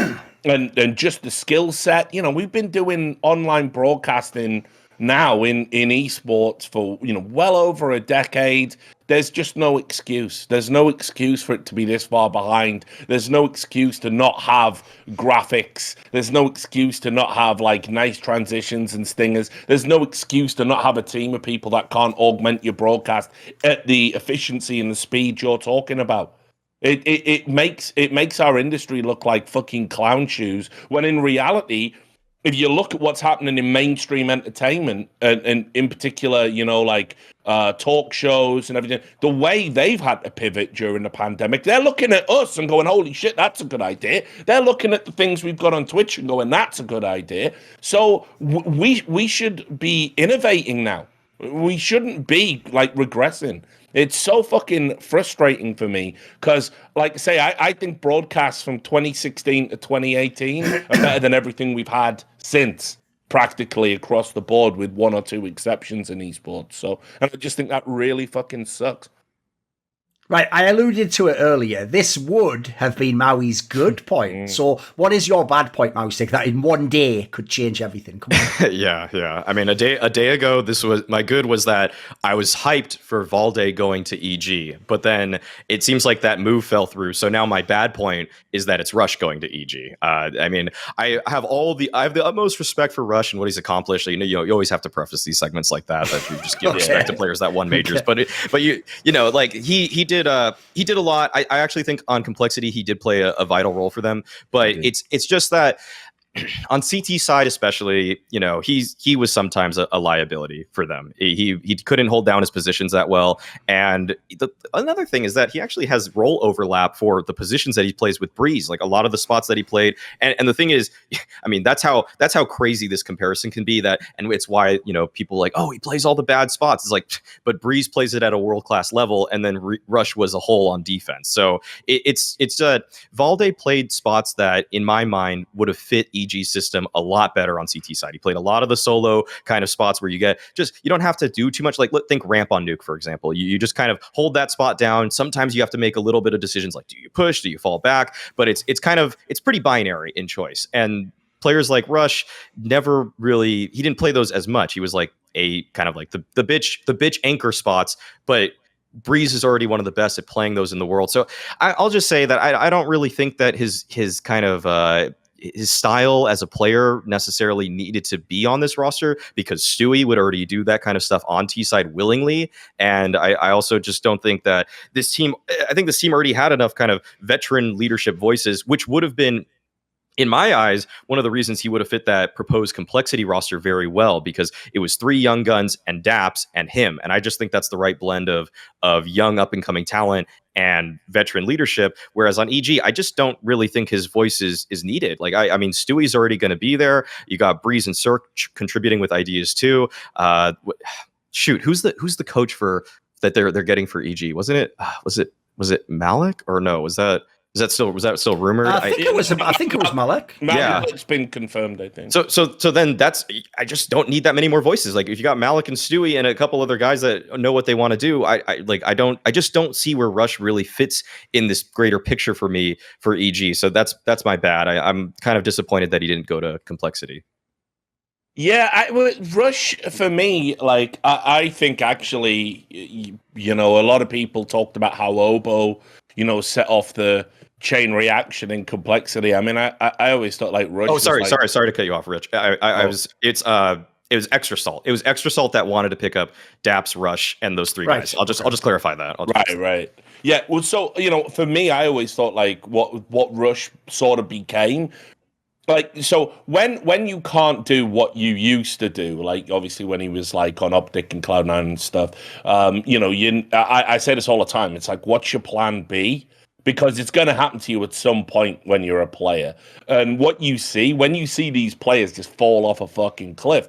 and just the skill set, we've been doing online broadcasting now in esports for well over a decade. There's just no excuse. There's no excuse for it to be this far behind. There's no excuse to not have graphics. There's no excuse to not have like nice transitions and stingers. There's no excuse to not have a team of people that can't augment your broadcast at the efficiency and the speed you're talking about. It makes our industry look like fucking clown shoes, when in reality, if you look at what's happening in mainstream entertainment, and in particular, talk shows and everything, the way they've had to pivot during the pandemic, they're looking at us and going, holy shit, that's a good idea. They're looking at the things we've got on Twitch and going, that's a good idea. So we should be innovating now. We shouldn't be like regressing. It's so fucking frustrating for me because, like I say, I think broadcasts from 2016 to 2018 are better than everything we've had since, practically across the board, with one or two exceptions in esports. So, and I just think that really fucking sucks. Right, I alluded to it earlier. This would have been Maui's good point. So, what is your bad point, Moustic, that in one day could change everything? Come on. Yeah. I mean, a day ago, this was my good was that I was hyped for Valde going to EG, but then it seems like that move fell through. So now my bad point is that it's Rush going to EG. I mean, I have the utmost respect for Rush and what he's accomplished. You always have to preface these segments like that you just give respect to players that won majors. But like he did a lot. I actually think on Complexity he did play a vital role for them. But it's just that on CT side, especially, he was sometimes a liability for them. He couldn't hold down his positions that well. And another thing is that he actually has role overlap for the positions that he plays with Breeze, like a lot of the spots that he played. And the thing is, I mean, that's how crazy this comparison can be. And it's why people like, oh, he plays all the bad spots. It's like, but Breeze plays it at a world-class level, and then Rush was a hole on defense. So it's Valde played spots that, in my mind, would have fit EG system a lot better on CT side. He played a lot of the solo kind of spots where you don't have to do too much. Like, think ramp on Nuke, for example. You just kind of hold that spot down. Sometimes you have to make a little bit of decisions, like, do you push, do you fall back? But it's pretty binary in choice. And players like Rush he didn't play those as much. He was like a kind of like the bitch anchor spots, but Breeze is already one of the best at playing those in the world. So I'll just say that I don't really think that his kind of his style as a player necessarily needed to be on this roster, because Stewie would already do that kind of stuff on T side willingly. And I also just don't think that this team already had enough kind of veteran leadership voices, which would have been, in my eyes, one of the reasons he would have fit that proposed Complexity roster very well, because it was 3 young guns and Daps and him. And I just think that's the right blend of young up and coming talent and veteran leadership. Whereas on EG, I just don't really think his voice is needed. Like, I mean, Stewie's already going to be there. You got Breeze and Cirque contributing with ideas too. Who's the coach for that they're getting for EG? Wasn't it? Was it Malik, or no? Was that still rumored? I think it was Malik. Yeah, it's been confirmed, I think. So then I just don't need that many more voices. Like, if you got Malik and Stewie and a couple other guys that know what they want to do, I just don't see where Rush really fits in this greater picture for me for EG. So that's my bad. I'm kind of disappointed that he didn't go to Complexity. Yeah, Rush, for me, like, I think actually, a lot of people talked about how Obo, set off the chain reaction in Complexity. I mean, I always thought like Rush. Oh, sorry to cut you off, Rich. It was Extra Salt. It was Extra Salt that wanted to pick up Daps, Rush, and those 3 guys. I'll just clarify that. Right. Yeah. Well, so for me, I always thought like what Rush sort of became. Like, so when you can't do what you used to do, like obviously when he was like on Optic and Cloud9 and stuff, I say this all the time. It's like, what's your plan B? Because it's going to happen to you at some point when you're a player. And what you see, when you see these players just fall off a fucking cliff,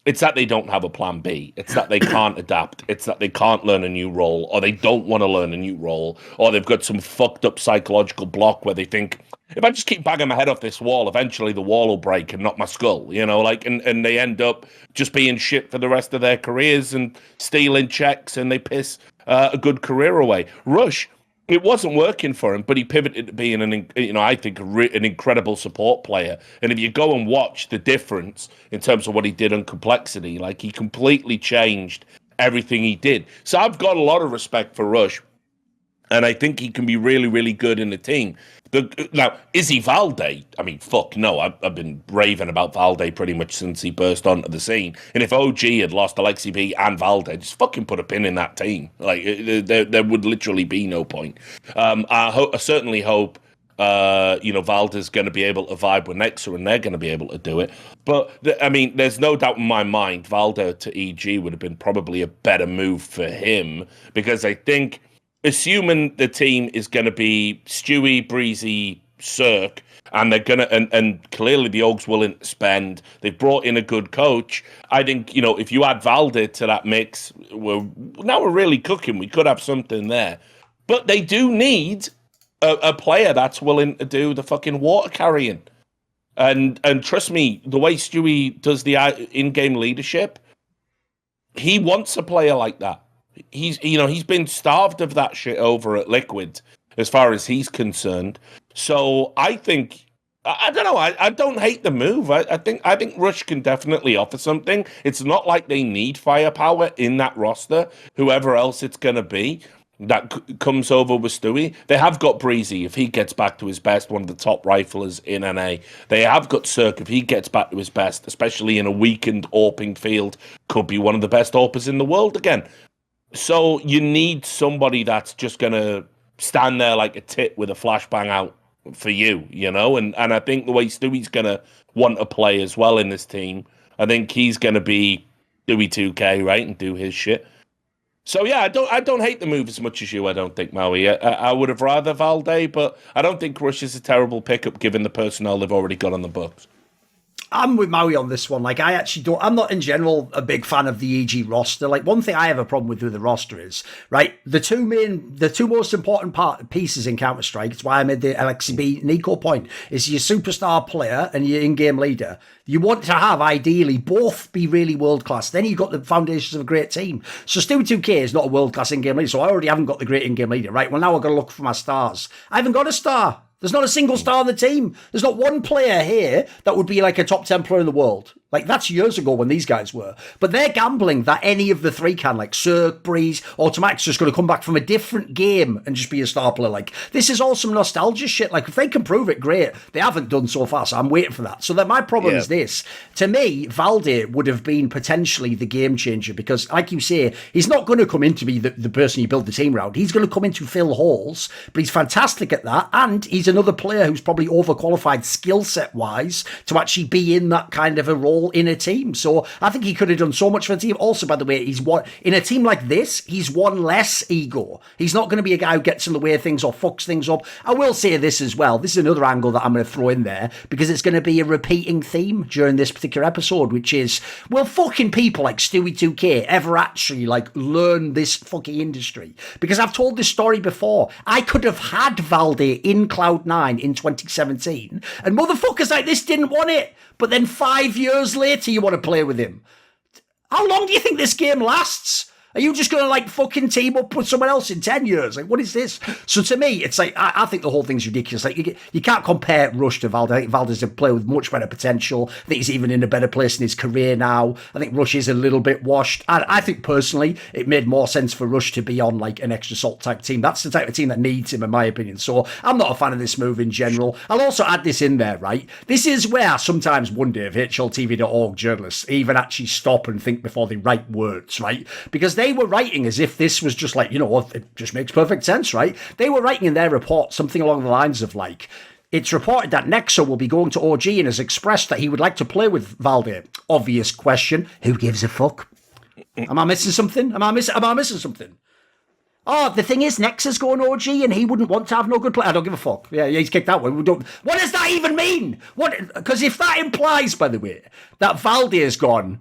it's that they don't have a plan B. It's that they can't adapt. It's that they can't learn a new role, or they don't want to learn a new role, or they've got some fucked up psychological block where they think, if I just keep banging my head off this wall, eventually the wall will break and not my skull, and they end up just being shit for the rest of their careers and stealing checks, and they piss a good career away. Rush, it wasn't working for him, but he pivoted to being I think an incredible support player. And if you go and watch the difference in terms of what he did on Complexity, like, he completely changed everything he did. So I've got a lot of respect for Rush, and I think he can be really, really good in the team. But now, is he Valde? I mean, fuck no. I've been raving about Valde pretty much since he burst onto the scene. And if OG had lost Alexi B and Valde, just fucking put a pin in that team. Like, there would literally be no point. I certainly hope, Valde's going to be able to vibe with Nexa, and they're going to be able to do it. But, there's no doubt in my mind, Valde to EG would have been probably a better move for him, because I think, assuming the team is going to be Stewie, Breezy, Cirque, and they're going to, and clearly the Ogs willing to spend, they've brought in a good coach. I think, if you add Valde to that mix, we're really cooking. We could have something there. But they do need a player that's willing to do the fucking water carrying. And trust me, the way Stewie does the in-game leadership, he wants a player like that. he's been starved of that shit over at Liquid as far as he's concerned. So I think I don't know. I don't hate the move. I think Rush can definitely offer something. It's not like they need firepower in that roster. Whoever else it's gonna be that comes over with Stewie, they have got Breezy if he gets back to his best, one of the top riflers in NA. They have got Cirque if he gets back to his best, especially in a weakened AWPing field, could be one of the best AWPers in the world again. So you need somebody that's just gonna stand there like a tit with a flashbang out for you know? And I think the way Stewie's gonna want to play as well in this team, I think he's gonna be Stewie 2K, right, and do his shit. So yeah, I don't hate the move as much as you. I don't think, Maui. I would have rather Valde, but I don't think Rush is a terrible pickup given the personnel they've already got on the books. I'm with Maui on this one. Like, I actually don't. I'm not in general a big fan of the EG roster. Like, one thing I have a problem with the roster is, right, the two most important pieces in Counter Strike. It's why I made the LXB Nico point. Is your superstar player and your in-game leader. You want to have ideally both be really world class. Then you've got the foundations of a great team. So Stewie 2K is not a world class in-game leader. So I already haven't got the great in-game leader. Right. Well, now I've got to look for my stars. I haven't got a star. There's not a single star on the team. There's not one player here that would be like a top 10 player in the world. Like, that's years ago when these guys were. But they're gambling that any of the three can. Like, Cirque, Breeze, Automatic's just going to come back from a different game and just be a star player. Like, this is all some nostalgia shit. Like, if they can prove it, great. They haven't done so far, so I'm waiting for that. So that my problem is this. To me, Valde would have been potentially the game changer because, like you say, he's not going to come in to be the person you build the team around. He's going to come in to fill holes, but he's fantastic at that. And he's another player who's probably overqualified skill set wise to actually be in that kind of a role in a team. So I think he could have done so much for the team. Also, by the way, in a team like this, he's one less ego. He's not going to be a guy who gets in the way of things or fucks things up. I will say this as well. This is another angle that I'm going to throw in there because it's going to be a repeating theme during this particular episode, which is, will fucking people like Stewie 2K ever actually like learn this fucking industry? Because I've told this story before. I could have had Valde in Cloud9 in 2017 and motherfuckers like this didn't want it. But then 5 years later, you want to play with him. How long do you think this game lasts? Are you just going to like fucking team up with someone else in 10 years? Like, what is this? So to me, it's like, I think the whole thing's ridiculous. Like, you can't compare Rush to Valde. I think Valde's a player with much better potential. I think he's even in a better place in his career now. I think Rush is a little bit washed. And I think personally, it made more sense for Rush to be on like an extra salt type team. That's the type of team that needs him, in my opinion. So I'm not a fan of this move in general. I'll also add this in there, right? This is where I sometimes wonder if HLTV.org journalists even actually stop and think before they write words, right? Because they were writing as if this was just like, it just makes perfect sense, right? They were writing in their report something along the lines of like, it's reported that Nexo will be going to OG and has expressed that he would like to play with Valde. Obvious question. Who gives a fuck? Am I missing something? Am I missing something? Oh, the thing is, Nexa's going OG and he wouldn't want to have no good play. I don't give a fuck. Yeah, he's kicked out. What does that even mean? Because if that implies, by the way, that Valde has gone,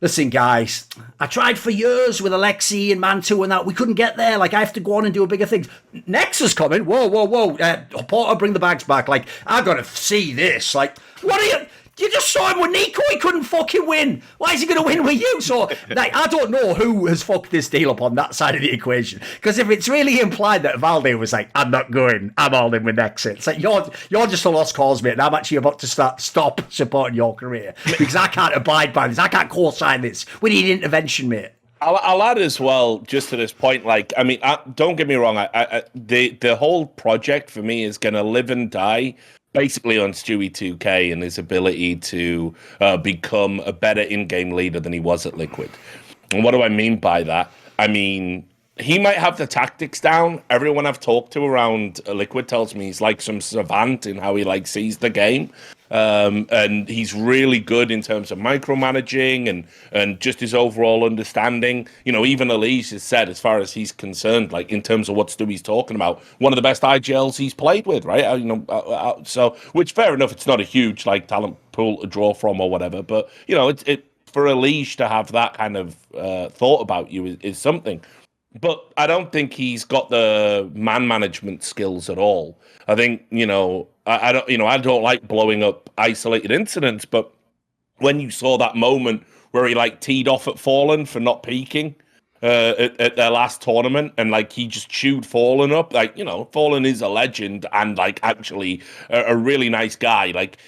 listen, guys, I tried for years with Alexi and Mantu and that. We couldn't get there. Like, I have to go on and do a bigger thing. Nexus coming. Whoa. Porter, bring the bags back. Like, I got to see this. Like, what are you... You just saw him with Nico. He couldn't fucking win. Why is he going to win with you? So, like, I don't know who has fucked this deal up on that side of the equation. Because if it's really implied that Valde was like, I'm not going, I'm all in with Nexus. It's like, you're just a lost cause, mate. And I'm actually about to stop supporting your career. Because I can't abide by this. I can't co-sign this. We need intervention, mate. I'll add as well, just to this point, like, I mean, don't get me wrong. The whole project for me is going to live and die basically on Stewie 2K and his ability to become a better in-game leader than he was at Liquid. And what do I mean by that? I mean, he might have the tactics down. Everyone I've talked to around Liquid tells me he's like some savant in how he like sees the game. And he's really good in terms of micromanaging and just his overall understanding. You know, even Elise has said, as far as he's concerned, like in terms of what Stewie's talking about, one of the best IGLs he's played with, right? So, which fair enough, it's not a huge like talent pool to draw from or whatever, but you know, it for Elise to have that kind of thought about you is something. But I don't think he's got the man management skills at all. I think, I don't like blowing up isolated incidents, but when you saw that moment where he like teed off at Fallen for not peeking, at their last tournament, and like he just chewed Fallen up. Like, you know, Fallen is a legend and like actually a really nice guy. Like,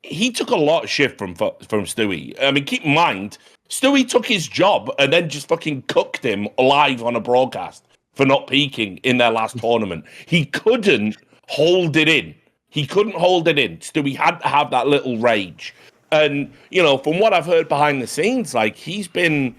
he took a lot of shit from Stewie. I mean, keep in mind, Stewie took his job and then just fucking cooked him live on a broadcast for not peaking in their last tournament. He couldn't hold it in. Stewie had to have that little rage. And, you know, from what I've heard behind the scenes, like, he's been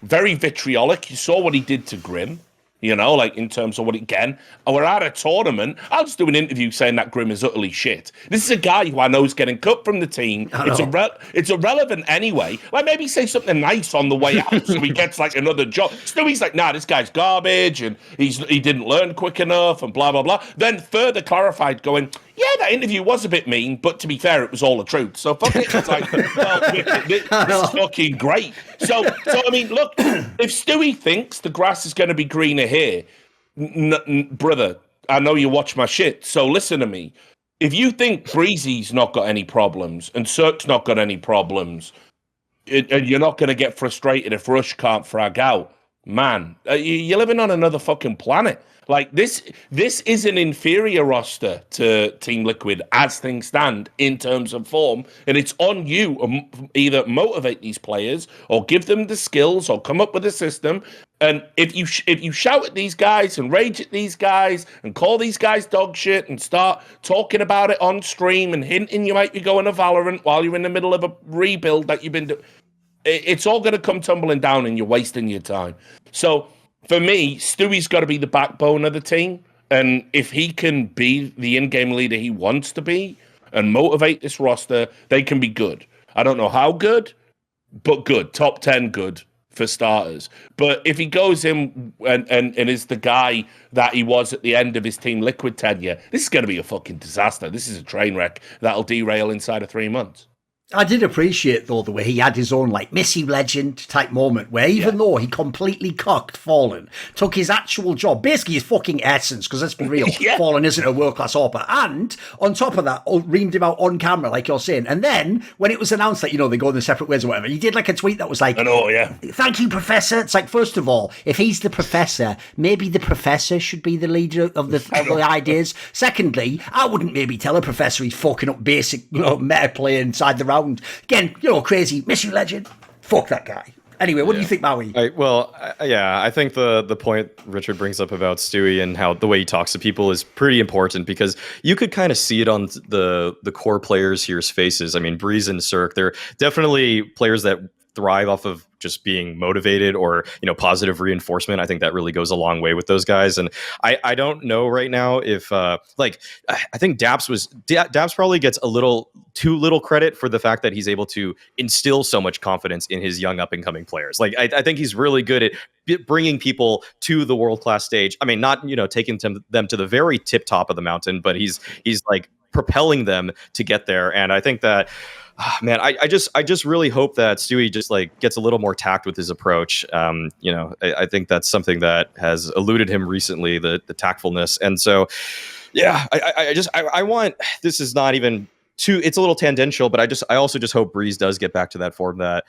very vitriolic. You saw what he did to Grim, you know, like, in terms of what, again, we're at a tournament. I'll just do an interview saying that Grim is utterly shit. This is a guy who I know is getting cut from the team. It's irrelevant anyway. Like, maybe say something nice on the way out so he gets, like, another job. Stewie's like, nah, this guy's garbage, and he didn't learn quick enough, and blah, blah, blah. Then further clarified, going, yeah, that interview was a bit mean, but to be fair, it was all the truth. So fuck it. It's like, well, this is fucking great. So I mean, look, if Stewie thinks the grass is going to be greener here, brother, I know you watch my shit, so listen to me. If you think Breezy's not got any problems and Cirque's not got any problems, and you're not going to get frustrated if Rush can't frag out, man, you're living on another fucking planet. Like, this is an inferior roster to Team Liquid as things stand in terms of form, and it's on you to either motivate these players or give them the skills or come up with a system. And if you shout at these guys and rage at these guys and call these guys dog shit and start talking about it on stream and hinting you might be going to Valorant while you're in the middle of a rebuild that you've been doing, it's all going to come tumbling down and you're wasting your time. So, for me, Stewie's got to be the backbone of the team. And if he can be the in-game leader he wants to be and motivate this roster, they can be good. I don't know how good, but good. Top 10 good for starters. But if he goes in and is the guy that he was at the end of his Team Liquid tenure, this is going to be a fucking disaster. This is a train wreck that'll derail inside of 3 months. I did appreciate, though, the way he had his own, like, Missy Legend type moment where even though he completely cocked Fallen, took his actual job, basically his fucking essence, because let's be real, Fallen isn't a world-class AWPer, and on top of that, reamed him out on camera, like you're saying. And then, when it was announced that, you know, they go in their separate ways or whatever, he did, like, a tweet that was like, I know, yeah. Thank you, Professor. It's like, first of all, if he's the Professor, maybe the Professor should be the leader of the ideas. Secondly, I wouldn't maybe tell a Professor he's fucking up basic, you know, meta play inside the round. Again, you know, crazy Missy Legend. Fuck that guy. Anyway, what do you think, Maui? I think the point Richard brings up about Stewie and how the way he talks to people is pretty important, because you could kind of see it on the core players here's faces. I mean, Breeze and Cirque, they're definitely players that thrive off of just being motivated or, you know, positive reinforcement. I think that really goes a long way with those guys. And I don't know right now if I think Daps probably gets a little too little credit for the fact that he's able to instill so much confidence in his young up and coming players. Like, I think he's really good at bringing people to the world-class stage. I mean, not, you know, taking them to the very tip top of the mountain, but he's like propelling them to get there. And I think that, man, I just really hope that Stewie just like gets a little more tact with his approach. You know, I think that's something that has eluded him recently, the tactfulness. And so, yeah, I want, this is not even too, it's a little tangential, but I also just hope Breeze does get back to that form that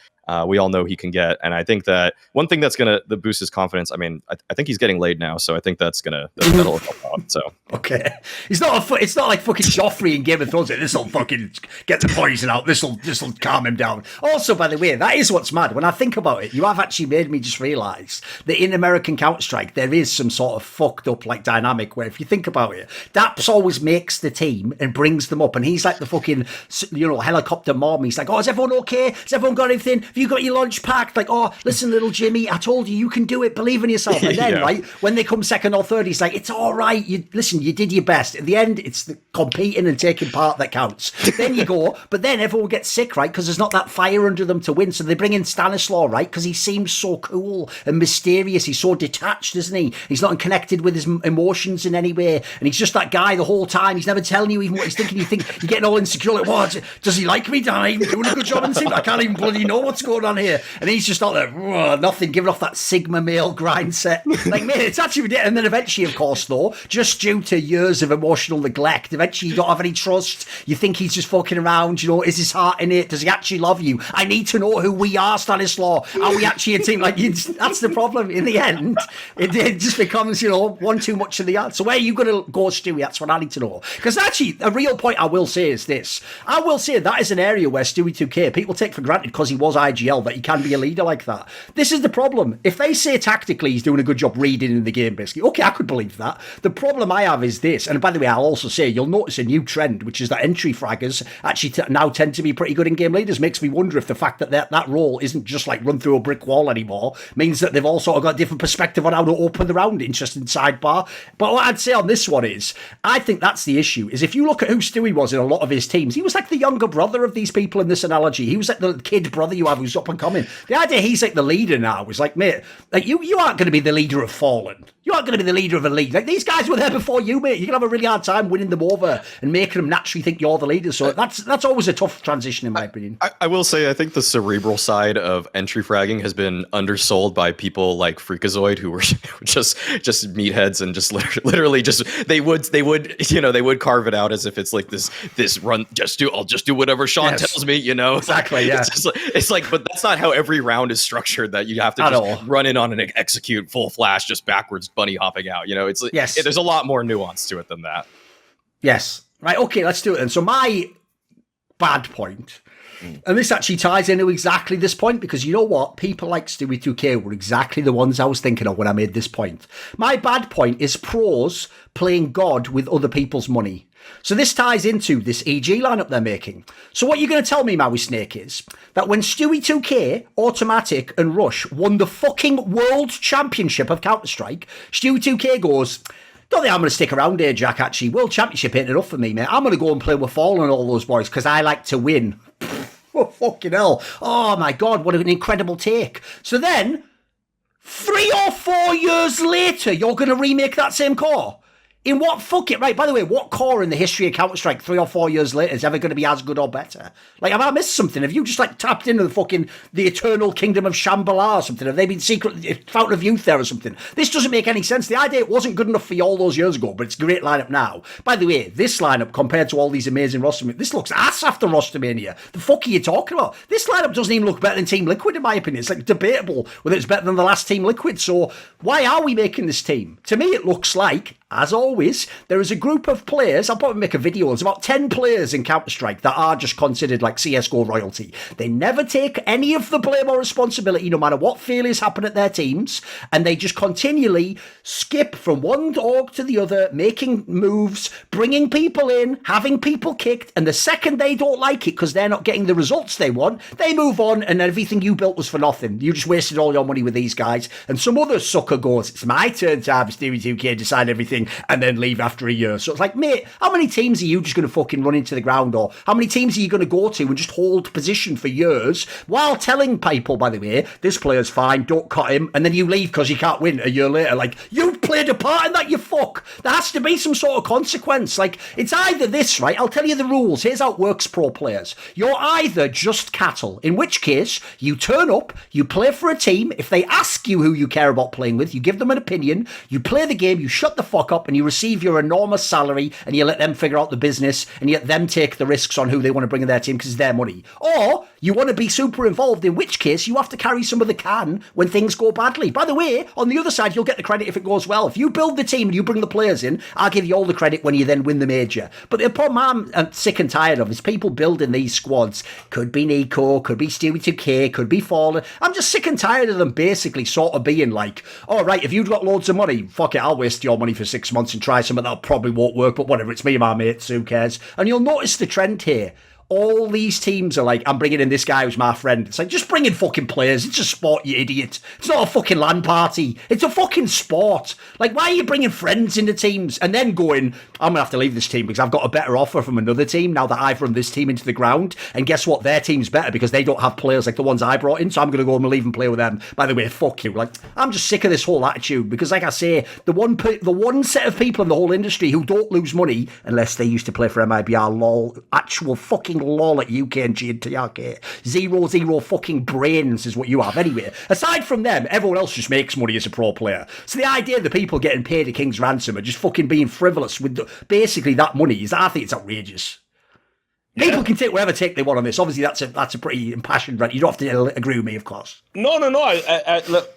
we all know he can get. And I think that one thing that's going to boost his confidence, I mean, I think he's getting laid now, so I think that'll help out. So okay, it's not like fucking Joffrey in Game of Thrones. This will fucking get the poison out. This will calm him down. Also, by the way, that is what's mad. When I think about it, you have actually made me just realise that in American Counter-Strike there is some sort of fucked up like dynamic where if you think about it, Daps always makes the team and brings them up, and he's like the fucking, you know, helicopter mom. He's like, oh, is everyone okay? Has everyone got everything? Have you got your lunch packed? Like, oh, listen, little Jimmy, I told you can do it. Believe in yourself. And then, right, when they come second or third, he's like, it's all right. You did your best. At the end, it's the competing and taking part that counts. Then you go, but then everyone gets sick, right? Because there's not that fire under them to win. So they bring in Stanislaw, right? Because he seems so cool and mysterious. He's so detached, isn't he? He's not connected with his emotions in any way. And he's just that guy the whole time. He's never telling you even what he's thinking. You think you're getting all insecure. Like, what? Does he like me? Dan, I'm even doing a good job in the team. I can't even bloody know what's going on here? And he's just not there, nothing, giving off that Sigma male grind set. Like, mate, it's actually ridiculous. And then eventually, of course, though, just due to years of emotional neglect, eventually you don't have any trust. You think he's just fucking around, is his heart in it? Does he actually love you? I need to know who we are, Stanislaw. Are we actually a team? Like, that's the problem. In the end, it just becomes, one too much of the other. So where are you going to go, Stewie? That's what I need to know. Because actually, a real point I will say is this. I will say that is an area where Stewie 2K, people take for granted because he was IGL, that he can be a leader like that. This is the problem. If they say tactically he's doing a good job reading in the game, basically, okay, I could believe that. The problem I have is this, and by the way, I'll also say, you'll notice a new trend, which is that entry fraggers actually now tend to be pretty good in-game leaders. Makes me wonder if the fact that that role isn't just like run through a brick wall anymore means that they've also got a different perspective on how to open the round. Interesting sidebar. But what I'd say on this one is, I think that's the issue, is if you look at who Stewie was in a lot of his teams, he was like the younger brother of these people in this analogy. He was like the kid brother you have who's up and coming. The idea he's like the leader now is like, mate, like you aren't going to be the leader of Fallen. You aren't going to be the leader of a league. Like, these guys were there before you, mate. You're going to have a really hard time winning them over and making them naturally think you're the leader. So that's always a tough transition, in my opinion. I will say, I think the cerebral side of entry fragging has been undersold by people like Freakazoid, who were just meatheads and just literally just they would carve it out as if it's like this run. I'll just do whatever Sean tells me. Exactly. Yeah. It's like, but that's not how every round is structured. That you have to just run in on and execute full flash, just backwards bunny hopping out. It's like, there's a lot more nuance to it than that. Yes. Right. Okay. Let's do it then. So my bad point, and this actually ties into exactly this point, because you know what? People like Stewie 2K were exactly the ones I was thinking of when I made this point. My bad point is pros playing God with other people's money. So this ties into this EG lineup they're making. So what you're going to tell me, Maui Snake, is that when Stewie 2K, Automatic and Rush won the fucking World Championship of Counter-Strike, Stewie 2K goes, don't think I'm going to stick around here, Jack, actually. World Championship ain't enough for me, mate. I'm going to go and play with Fallen and all those boys because I like to win. Oh, fucking hell. Oh, my God, what an incredible take. So then, 3 or 4 years later, you're going to remake that same core? In what right, by the way, what core in the history of Counter-Strike 3 or 4 years later is ever going to be as good or better? Like, have I missed something? Have you just like tapped into the eternal kingdom of Shambhala or something? Have they been secret Fountain of Youth there or something? This doesn't make any sense. The idea it wasn't good enough for you all those years ago, but it's a great lineup now. By the way, this lineup compared to all these amazing roster, this looks ass after Rostermania. The fuck are you talking about? This lineup doesn't even look better than Team Liquid in my opinion. It's like debatable whether it's better than the last Team Liquid. So why are we making this team? To me, it looks like, as always, there is a group of players, I'll probably make a video, there's about 10 players in Counter-Strike that are just considered like CSGO royalty. They never take any of the blame or responsibility, no matter what failures happen at their teams, and they just continually skip from one org to the other, making moves, bringing people in, having people kicked, and the second they don't like it because they're not getting the results they want, they move on, and everything you built was for nothing. You just wasted all your money with these guys, and some other sucker goes, it's my turn to have Stewie 2K decide everything, and then leave after a year. So it's like, mate, how many teams are you just going to fucking run into the ground, or how many teams are you going to go to and just hold position for years while telling people, by the way, this player's fine, don't cut him, and then you leave because you can't win a year later? Like, you played a part in that, you fuck. There has to be some sort of consequence. Like, it's either this, right? I'll tell you the rules. Here's how it works, pro players. You're either just cattle, in which case you turn up, you play for a team. If they ask you who you care about playing with, you give them an opinion, you play the game, you shut the fuck up, and you receive your enormous salary, and you let them figure out the business, and you let them take the risks on who they want to bring in their team because it's their money. Or you want to be super involved, in which case you have to carry some of the can when things go badly. By the way, on the other side, you'll get the credit if it goes well. If you build the team and you bring the players in, I'll give you all the credit when you then win the major. But the problem I'm sick and tired of is people building these squads. Could be Nico, could be Stewie 2K, could be Fallen. I'm just sick and tired of them basically sort of being like, all right, if you've got loads of money, fuck it, I'll waste your money for 6 months and try something that probably won't work, but whatever, it's me and my mates, who cares? And you'll notice the trend here. All these teams are like, I'm bringing in this guy who's my friend. It's like, just bring in fucking players. It's a sport, you idiot. It's not a fucking LAN party. It's a fucking sport. Like, why are you bringing friends into teams and then going, I'm going to have to leave this team because I've got a better offer from another team now that I've run this team into the ground. And guess what? Their team's better because they don't have players like the ones I brought in. So I'm going to go and leave and play with them. By the way, fuck you. Like, I'm just sick of this whole attitude because, like I say, the one set of people in the whole industry who don't lose money unless they used to play for MIBR, lol, actual fucking fucking lol at UKNG and TRK. Zero fucking brains is what you have anyway. Aside from them, everyone else just makes money as a pro player. So the idea that people getting paid a king's ransom are just fucking being frivolous with basically that money I think it's outrageous. People can take whatever take they want on this. Obviously, that's a pretty impassioned rant. You don't have to agree with me, of course. No.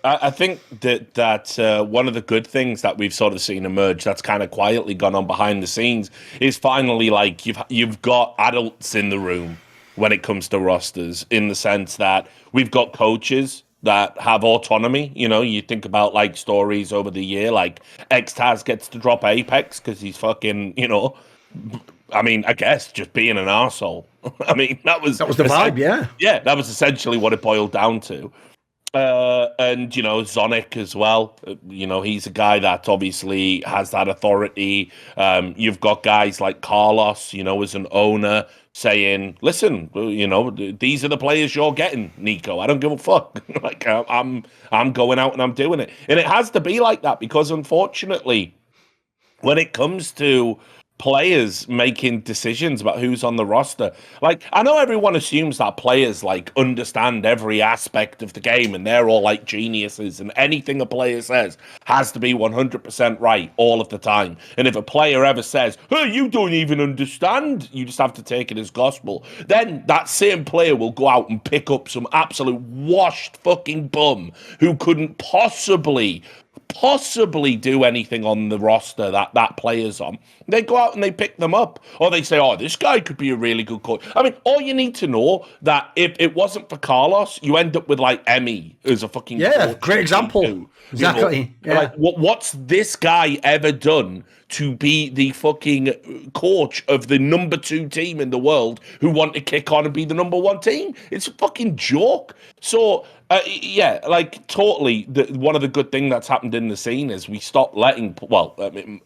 I think that one of the good things that we've sort of seen emerge that's kind of quietly gone on behind the scenes is finally like you've got adults in the room when it comes to rosters, in the sense that we've got coaches that have autonomy. You know, you think about like stories over the year, like X-Taz gets to drop Apex because he's fucking, you know. I mean, I guess just being an arsehole. I mean, that was the vibe, yeah. Yeah, that was essentially what it boiled down to. And, you know, Zonic as well. You know, he's a guy that obviously has that authority. You've got guys like Carlos, you know, as an owner saying, listen, you know, these are the players you're getting, Nico. I don't give a fuck. Like, I'm going out and I'm doing it. And it has to be like that because, unfortunately, when it comes to players making decisions about who's on the roster, like, I know everyone assumes that players like understand every aspect of the game and they're all like geniuses and anything a player says has to be 100% right all of the time. And if a player ever says, hey, you don't even understand, you just have to take it as gospel, then that same player will go out and pick up some absolute washed fucking bum who couldn't possibly do anything on the roster that player's on. They go out and they pick them up. Or they say, oh, this guy could be a really good coach. I mean, all you need to know that if it wasn't for Carlos, you end up with like Emmy as a fucking great example. Exactly. You know? Yeah. Like, what's this guy ever done to be the fucking coach of the number 2 team in the world who want to kick on and be the number 1 team? It's a fucking joke. So, yeah, like, totally, one of the good things that's happened in the scene is we stopped letting,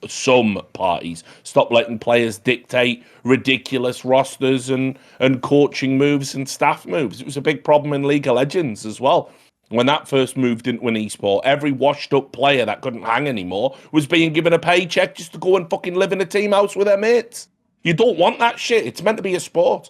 some parties stop letting players dictate ridiculous rosters and coaching moves and staff moves. It was a big problem in League of Legends as well. When that first moved into an esport, every washed-up player that couldn't hang anymore was being given a paycheck just to go and fucking live in a team house with their mates. You don't want that shit. It's meant to be a sport.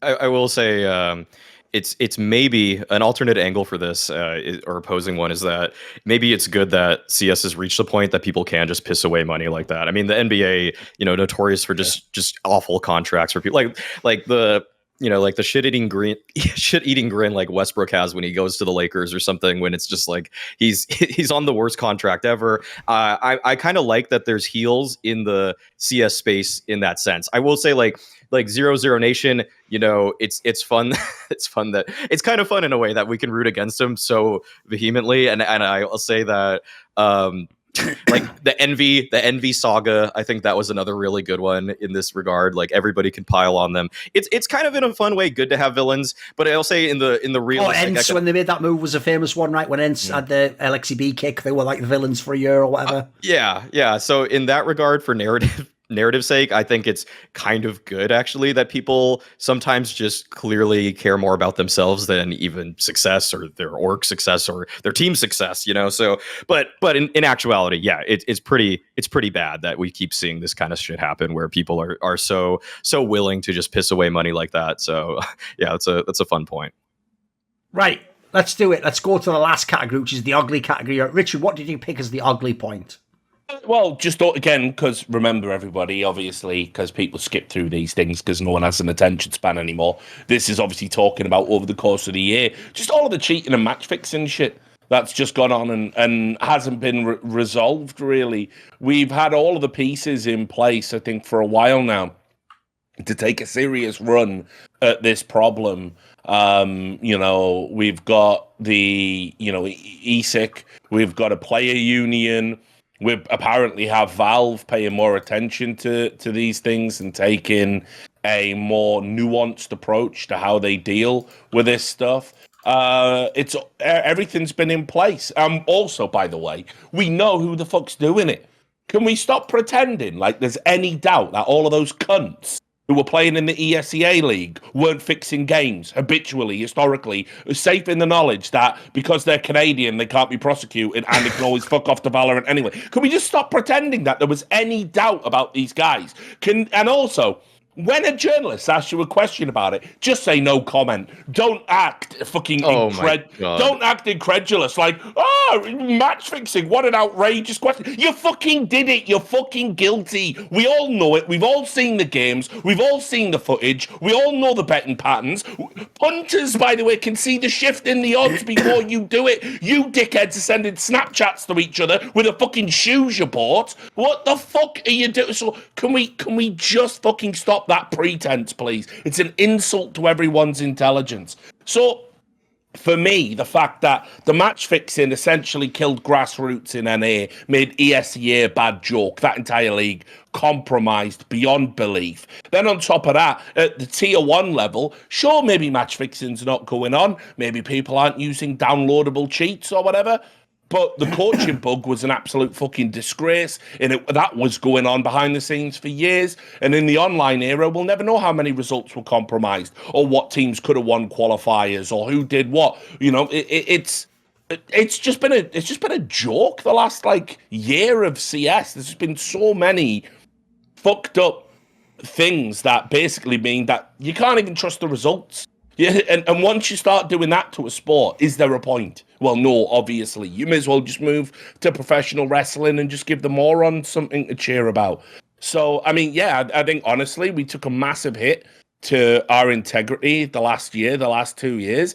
I will say it's maybe an alternate angle for this, or opposing one, is that maybe it's good that CS has reached the point that people can just piss away money like that. I mean, the NBA, you know, notorious for just awful contracts for people like the, you know, like the shit eating grin like Westbrook has when he goes to the Lakers or something, when it's just like he's on the worst contract ever. I kind of like that there's heels in the CS space in that sense. I will say like 0-0 Nation, you know, it's fun. It's fun that it's kind of fun in a way that we can root against him so vehemently. And I'll say that like the envy saga, I think that was another really good one in this regard. Like, everybody can pile on them. It's kind of in a fun way good to have villains, but I'll say in the real ENCE, when they made that move, was a famous one, right? When ENCE had the LXEB kick, they were like the villains for a year or whatever. Yeah. So in that regard, for narrative sake, I think it's kind of good actually that people sometimes just clearly care more about themselves than even success or their org success or their team success, you know. So but in actuality, yeah, it's pretty bad that we keep seeing this kind of shit happen where people are so willing to just piss away money like that. So yeah, that's a fun point. Right, let's do it. Let's go to the last category, which is the ugly category. Richard, what did you pick as the ugly point? Well, just again, because remember, everybody, obviously, because people skip through these things because no one has an attention span anymore. This is obviously talking about over the course of the year, just all of the cheating and match fixing shit that's just gone on and hasn't been resolved, really. We've had all of the pieces in place, I think, for a while now to take a serious run at this problem. You know, we've got the, you know, ESIC, we've got a player union. We apparently have Valve paying more attention to these things and taking a more nuanced approach to how they deal with this stuff. Everything's been in place. Also, by the way, we know who the fuck's doing it. Can we stop pretending like there's any doubt that all of those cunts who were playing in the ESEA League weren't fixing games habitually, historically, safe in the knowledge that because they're Canadian, they can't be prosecuted and they can always fuck off to Valorant anyway? Can we just stop pretending that there was any doubt about these guys? And also, When a journalist asks you a question about it, just say no comment. Don't act fucking don't act incredulous. Like, match fixing. What an outrageous question. You fucking did it. You're fucking guilty. We all know it. We've all seen the games. We've all seen the footage. We all know the betting patterns. Punters, by the way, can see the shift in the odds before you do it. You dickheads are sending Snapchats to each other with the fucking shoes you bought. What the fuck are you doing? So can we just fucking stop that pretense, please? It's an insult to everyone's intelligence. So, for me, the fact that the match fixing essentially killed grassroots in NA, made ESEA a bad joke, that entire league compromised beyond belief. Then on top of that, at the tier 1 level, sure, maybe match fixing's not going on, maybe people aren't using downloadable cheats or whatever, but the coaching bug was an absolute fucking disgrace, and that was going on behind the scenes for years. And in the online era, we'll never know how many results were compromised, or what teams could have won qualifiers, or who did what. You know, it's just been a joke the last year of CS. There's been so many fucked up things that basically mean that you can't even trust the results. Yeah, and once you start doing that to a sport, is there a point? Well, no, obviously. You may as well just move to professional wrestling and just give the morons something to cheer about. So, I mean, yeah, I think, honestly, we took a massive hit to our integrity the last 2 years.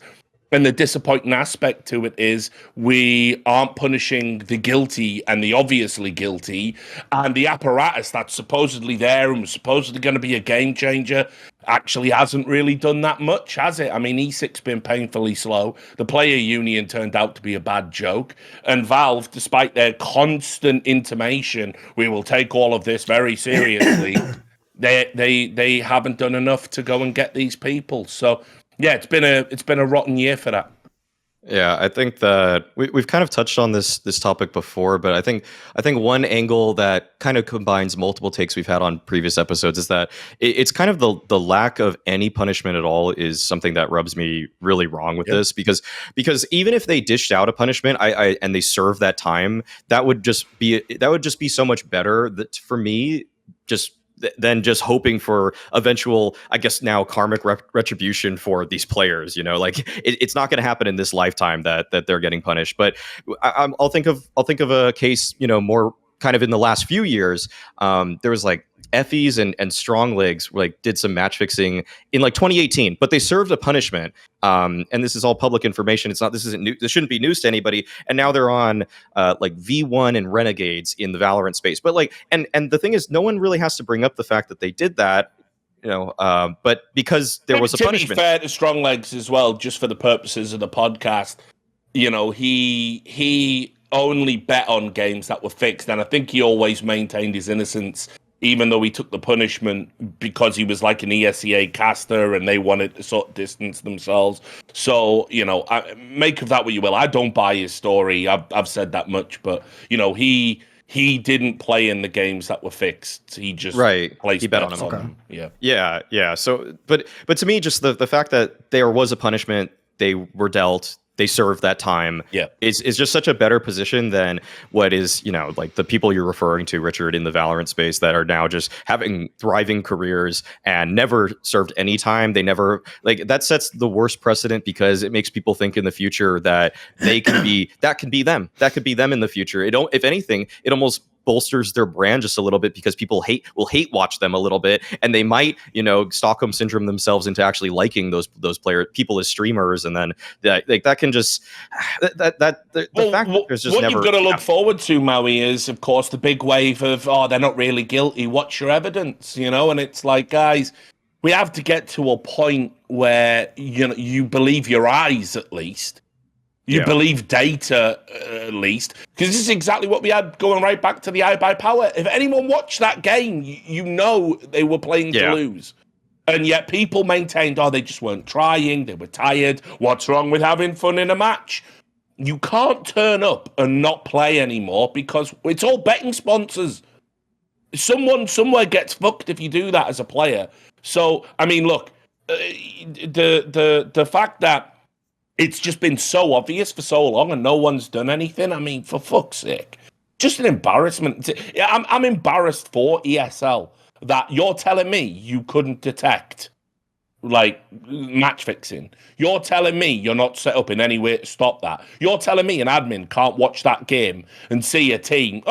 And the disappointing aspect to it is we aren't punishing the guilty and the obviously guilty, and the apparatus that's supposedly there and was supposedly going to be a game changer actually hasn't really done that much, has it? I mean, E6's been painfully slow. The player union turned out to be a bad joke. And Valve, despite their constant intimation, we will take all of this very seriously, they haven't done enough to go and get these people. So yeah, it's been a rotten year for that. Yeah, I think that we've kind of touched on this topic before, but I think one angle that kind of combines multiple takes we've had on previous episodes is that it's kind of the lack of any punishment at all is something that rubs me really wrong with this, because even if they dished out a punishment, and they served that time, that would just be so much better that for me than just hoping for eventual, I guess now, karmic retribution for these players. You know, like it's not going to happen in this lifetime that they're getting punished. But I'll think of a case, you know, more kind of in the last few years. There was Effies and Strong Legs did some match fixing in 2018, but they served a punishment. And this is all public information. This isn't new. This shouldn't be news to anybody. And now they're on V1 and Renegades in the Valorant space. But and the thing is, no one really has to bring up the fact that they did that. You know, but because there was a punishment. To be fair to Strong Legs as well, just for the purposes of the podcast, you know, he only bet on games that were fixed, and I think he always maintained his innocence, even though he took the punishment because he was like an ESEA caster and they wanted to sort of distance themselves. So, you know, make of that what you will. I don't buy his story. I've said that much, but, you know, he didn't play in the games that were fixed. He just placed he bet on them. Okay. Yeah. So, but to me, just the fact that there was a punishment, they were dealt, they served that time. Yeah, is just such a better position than what is, you know, the people you're referring to, Richard, in the Valorant space that are now just having thriving careers and never served any time. They never that sets the worst precedent, because it makes people think in the future that they can be that could be them in the future. If anything, it almost bolsters their brand just a little bit, because people will hate watch them a little bit, and they might, you know, Stockholm syndrome themselves into actually liking those people as streamers, and then that can just the fact that there's just what never. What you've got to look forward to, Maui, is of course the big wave of they're not really guilty. What's your evidence? You know, and it's like, guys, we have to get to a point where you believe your eyes at least. You believe data, at least. Because this is exactly what we had going right back to the iBuyPower. If anyone watched that game, you know they were playing to lose. And yet people maintained, they just weren't trying, they were tired. What's wrong with having fun in a match? You can't turn up and not play anymore, because it's all betting sponsors. Someone somewhere gets fucked if you do that as a player. So, I mean, look, the fact that it's just been so obvious for so long and no one's done anything. I mean, for fuck's sake. Just an embarrassment. I'm embarrassed for ESL. that you're telling me you couldn't detect like match fixing. You're telling me you're not set up in any way to stop that. You're telling me an admin can't watch that game and see a team.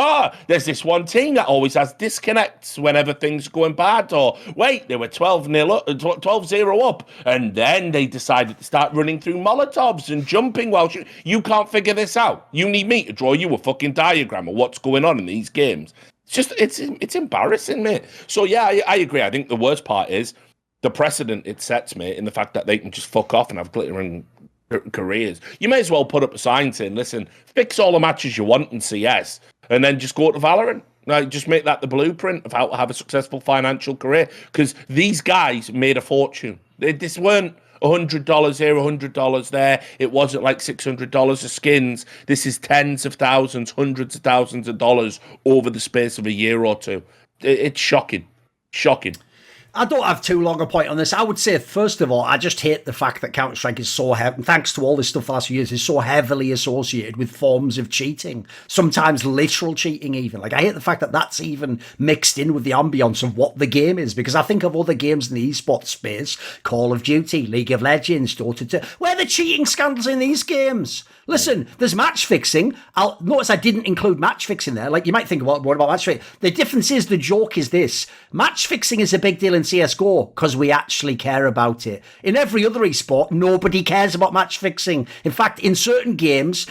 There's this one team that always has disconnects whenever things are going bad. Or wait, they were 12-0 up, and then they decided to start running through Molotovs and jumping while you can't figure this out. You need me to draw you a fucking diagram of what's going on in these games. It's embarrassing, mate. So yeah, I agree. I think the worst part is the precedent it sets, mate, in the fact that they can just fuck off and have glittering careers. You may as well put up a sign saying, listen, fix all the matches you want in CS and then just go to Valorant. Like, just make that the blueprint of how to have a successful financial career. Because these guys made a fortune. This weren't $100 here, $100 there. It wasn't like $600 of skins. This is tens of thousands, hundreds of thousands of dollars over the space of a year or two. It's shocking. Shocking. I don't have too long a point on this. I would say, first of all, I just hate the fact that Counter-Strike is so heavy, thanks to all this stuff the last few years, is so heavily associated with forms of cheating. Sometimes literal cheating even. Like, I hate the fact that that's even mixed in with the ambience of what the game is, because I think of other games in the esports space, Call of Duty, League of Legends, Dota 2, where are the cheating scandals in these games? Listen, there's match fixing. Notice I didn't include match fixing there. Like, you might think, what about match fixing? The difference is, the joke is this. Match fixing is a big deal in CSGO because we actually care about it. In every other esport, nobody cares about match fixing. In fact, in certain games,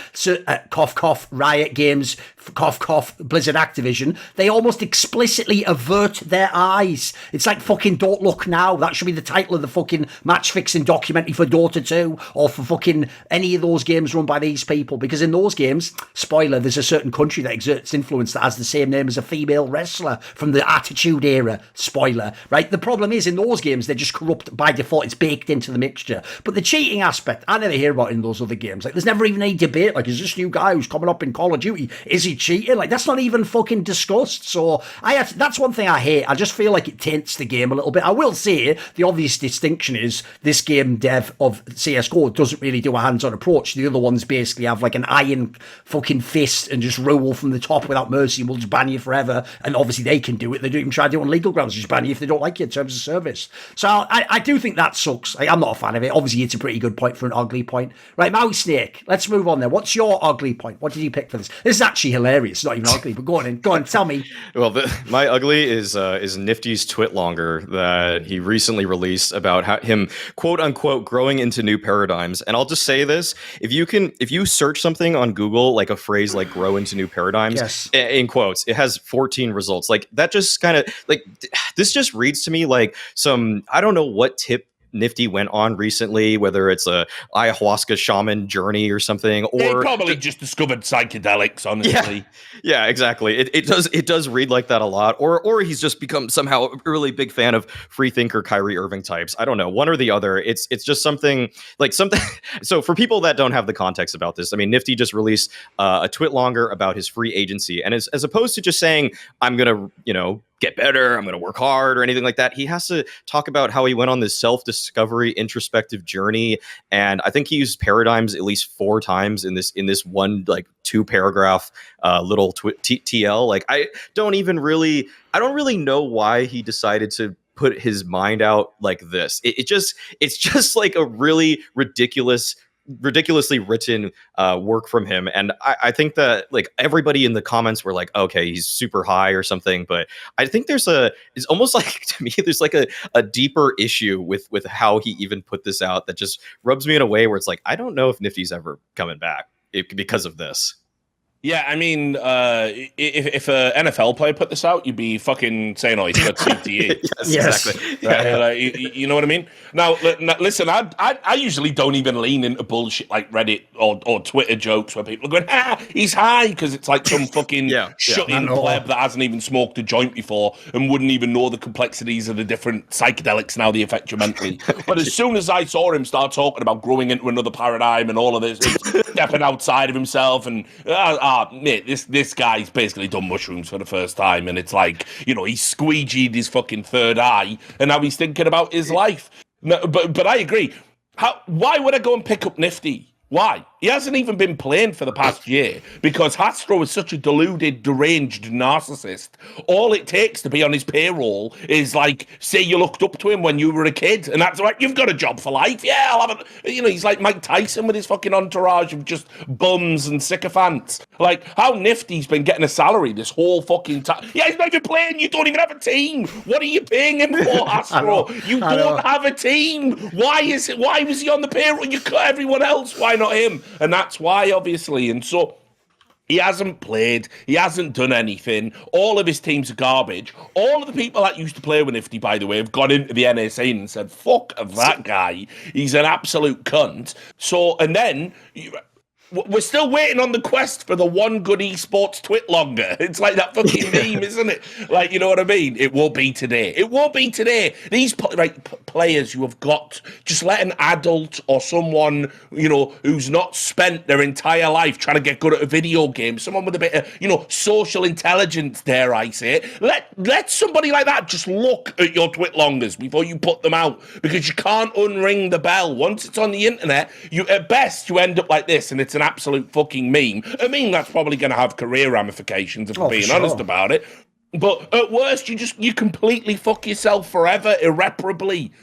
cough, cough, Riot Games, cough, cough, Blizzard Activision, they almost explicitly avert their eyes. It's like fucking Don't Look Now. That should be the title of the fucking match fixing documentary for Dota 2 or for fucking any of those games run by these people, because in those games, spoiler, there's a certain country that exerts influence that has the same name as a female wrestler from the Attitude Era, spoiler, right? The problem is, in those games, they're just corrupt by default. It's baked into the mixture. But the cheating aspect, I never hear about it in those other games. Like, there's never even any debate, like, is this new guy who's coming up in Call of Duty, is he cheating? Like, that's not even fucking discussed. So that's one thing I hate. I just feel like it taints the game a little bit. I will say the obvious distinction is this game dev of CSGO doesn't really do a hands-on approach. The other ones basically have like an iron fucking fist and just rule from the top without mercy and will just ban you forever. And obviously they can do it. They don't even try to do it on legal grounds. They just ban you if they don't like you in terms of service. So I do think that sucks. I'm not a fan of it. Obviously it's a pretty good point for an ugly point. Right, Maui Snake, let's move on there. What's your ugly point? What did you pick for this? This is actually hilarious. It's not even ugly, but go on, tell me. Well, my ugly is Nifty's twit longer that he recently released about him quote unquote growing into new paradigms. And I'll just say this: if you search something on Google, like a phrase like grow into new paradigms, yes, in quotes, it has 14 results. Like, that just kind of like, this just reads to me like some, I don't know what tip Nifty went on recently, whether it's a ayahuasca shaman journey or something, or they probably just discovered psychedelics, honestly. Yeah, exactly. It does read like that a lot, or he's just become somehow a really big fan of free thinker Kyrie Irving types. I don't know, one or the other. It's just something. So for people that don't have the context about this, I mean, Nifty just released a twit longer about his free agency, and as opposed to just saying I'm gonna get better, I'm going to work hard or anything like that, he has to talk about how he went on this self-discovery introspective journey. And I think he used paradigms at least 4 times in this one like 2-paragraph little TL. Like, I don't really know why he decided to put his mind out like this. It's just like a really ridiculously written work from him, and I think that like everybody in the comments were like, okay, he's super high or something, but I think it's almost like, to me, there's like a deeper issue with how he even put this out that just rubs me in a way where it's like, I don't know if Nifty's ever coming back because of this. Yeah, I mean, if an NFL player put this out, you'd be fucking saying, "Oh, he's got CTE." Yes. Exactly. Right? You know what I mean? Now, listen, I usually don't even lean into bullshit like Reddit or Twitter jokes where people are going, he's high, because it's like some fucking shut-in pleb that hasn't even smoked a joint before and wouldn't even know the complexities of the different psychedelics and how they affect you mentally. But as soon as I saw him start talking about growing into another paradigm and all of this, stepping outside of himself and mate, this guy's basically done mushrooms for the first time, and it's like, he squeegeed his fucking third eye, and now he's thinking about his life. No, but I agree. Why would I go and pick up Nifty? Why? He hasn't even been playing for the past year because Hastro is such a deluded, deranged narcissist. All it takes to be on his payroll is like, say you looked up to him when you were a kid, and that's like, you've got a job for life. Yeah, I'll have it. You know, he's like Mike Tyson with his fucking entourage of just bums and sycophants. Like, how nifty he's been getting a salary this whole fucking time. Yeah, he's not even playing. You don't even have a team. What are you paying him for, Hastro? You don't have a team. Why was he on the payroll? You cut everyone else. Why not him? And that's why, obviously. And so he hasn't played. He hasn't done anything. All of his teams are garbage. All of the people that used to play with Nifty, by the way, have gone into the NSA and said, fuck that guy. He's an absolute cunt. So, and then we're still waiting on the quest for the one good esports twit longer. It's like that fucking meme, isn't it? Like, you know what I mean? It will be today. It won't be today. These players you have got, just let an adult or someone, you know, who's not spent their entire life trying to get good at a video game, someone with a bit of, you know, social intelligence, dare I say, let somebody like that just look at your twit longers before you put them out, because you can't unring the bell. Once it's on the internet, at best you end up like this, and it's an absolute fucking meme. I mean, that's probably going to have career ramifications if we're being honest about it. But at worst, you completely fuck yourself forever, irreparably.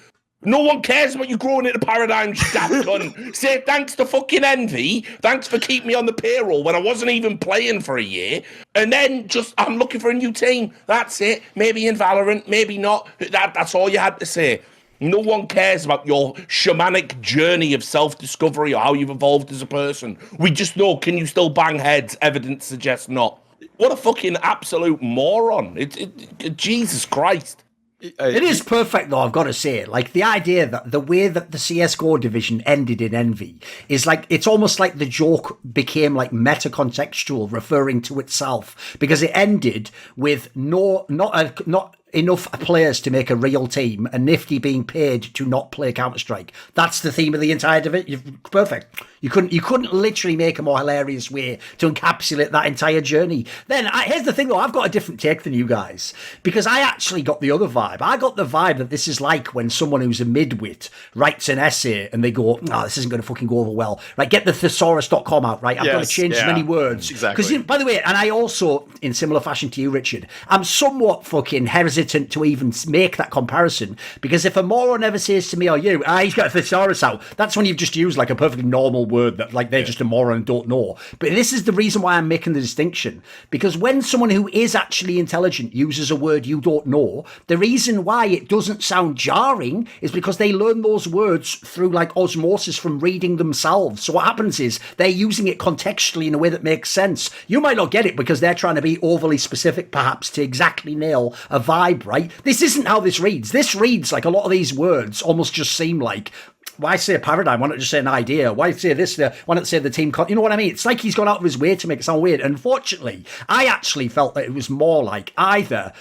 No one cares about you growing into paradigms, you daft cunt. Say thanks to fucking Envy. Thanks for keeping me on the payroll when I wasn't even playing for a year. And then I'm looking for a new team. That's it. Maybe in Valorant, maybe not. That's all you had to say. No one cares about your shamanic journey of self-discovery or how you've evolved as a person. We just know, can you still bang heads? Evidence suggests not. What a fucking absolute moron. Jesus Christ. It is perfect, though, I've got to say. Like, the idea that the way that the CSGO division ended in Envy is like, it's almost like the joke became like meta-contextual, referring to itself, because it ended with not enough players to make a real team, and Nifty being paid to not play Counter-Strike. That's the theme of the entire division. Perfect. You couldn't literally make a more hilarious way to encapsulate that entire journey. Then here's the thing, though. I've got a different take than you guys, because I actually got the other vibe. I got the vibe that this is like when someone who's a midwit writes an essay and they go, "No, this isn't going to fucking go over well." Right? Get the thesaurus.com out. Right? I've got to change as many words. Exactly. Because, by the way, and I also, in similar fashion to you, Richard, I'm somewhat fucking hesitant to even make that comparison, because if a moron ever says to me or you, he's got a thesaurus out, that's when you've just used like a perfectly normal word that like they're just a moron and don't know. But this is the reason why I'm making the distinction, because when someone who is actually intelligent uses a word you don't know, the reason why it doesn't sound jarring is because they learn those words through like osmosis from reading themselves. So what happens is they're using it contextually in a way that makes sense. You might not get it because they're trying to be overly specific perhaps to exactly nail a vibe, right? This isn't how this reads. This reads like a lot of these words almost just seem like, why say a paradigm? Why not just say an idea? Why say this? Why not say the team? You know what I mean? It's like he's gone out of his way to make it sound weird. Unfortunately, I actually felt that it was more like either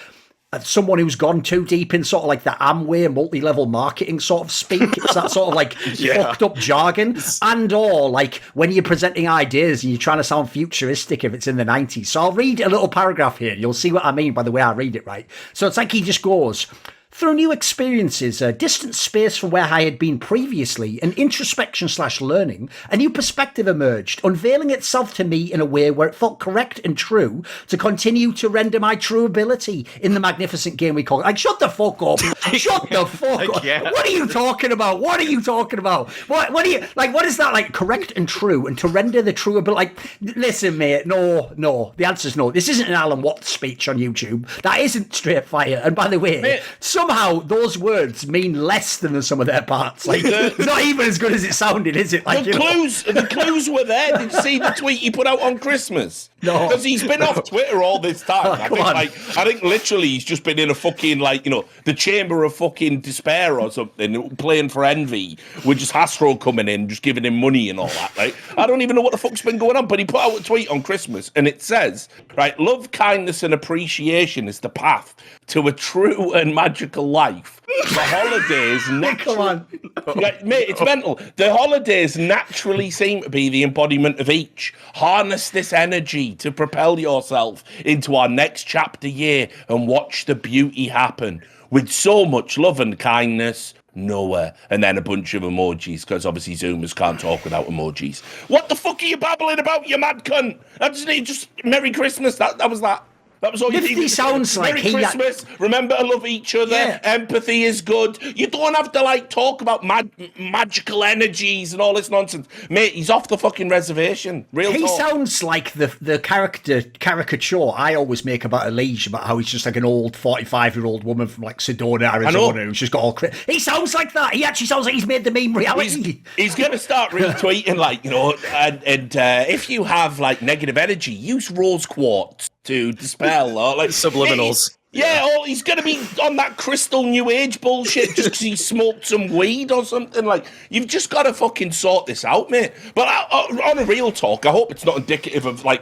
someone who's gone too deep in sort of like the Amway multi-level marketing sort of speak. It's that sort of like fucked up jargon, and or like when you're presenting ideas and you're trying to sound futuristic if it's in the 90s. So I'll read a little paragraph here. You'll see what I mean by the way I read it, right? So it's like he just goes, "Through new experiences, a distant space from where I had been previously, and introspection/learning, a new perspective emerged, unveiling itself to me in a way where it felt correct and true to continue to render my true ability in the magnificent game we call it." Like, shut the fuck up. Shut the fuck up. What are you talking about? What are you talking about? What are you, like, what is that, like, correct and true, and to render the true ability? Like, listen, mate, no. The answer's no. This isn't an Alan Watts speech on YouTube. That isn't straight fire. And by the way, mate, somehow those words mean less than the sum of their parts. Like, it's not even as good as it sounded, is it? Like, the clues were there. Did you see the tweet he put out on Christmas? No, because he's been off Twitter all this time. I think literally he's just been in a fucking, like, you know, the chamber of fucking despair or something, playing for Envy with just Hastro coming in, just giving him money and all that. Right? I don't even know what the fuck's been going on, but he put out a tweet on Christmas and it says, right, "Love, kindness, and appreciation is the path to a true and magical life. The holidays mate, it's mental. The holidays naturally seem to be the embodiment of each. Harness this energy to propel yourself into our next chapter year and watch the beauty happen. With so much love and kindness, nowhere. And then a bunch of emojis, because obviously Zoomers can't talk without emojis. What the fuck are you babbling about, you mad cunt? Just Merry Christmas. That was that. That was all you Nifty needed. sounds like Merry Christmas. Remember to love each other. Yeah. Empathy is good. You don't have to like talk about magical energies and all this nonsense, mate. He's off the fucking reservation. Real He talk. sounds like the caricature I always make about Elige, about how he's just like an old 45-year-old woman from like Sedona, Arizona, who's just got all. He sounds like that. He actually sounds like he's made the meme reality. He's going to start retweeting, like, you know, and if you have like negative energy, use rose quartz to dispel or like Subliminals. He's going to be on that crystal new age bullshit just because he smoked some weed or something. Like, you've just got to fucking sort this out, mate. But on a real talk, I hope it's not indicative of like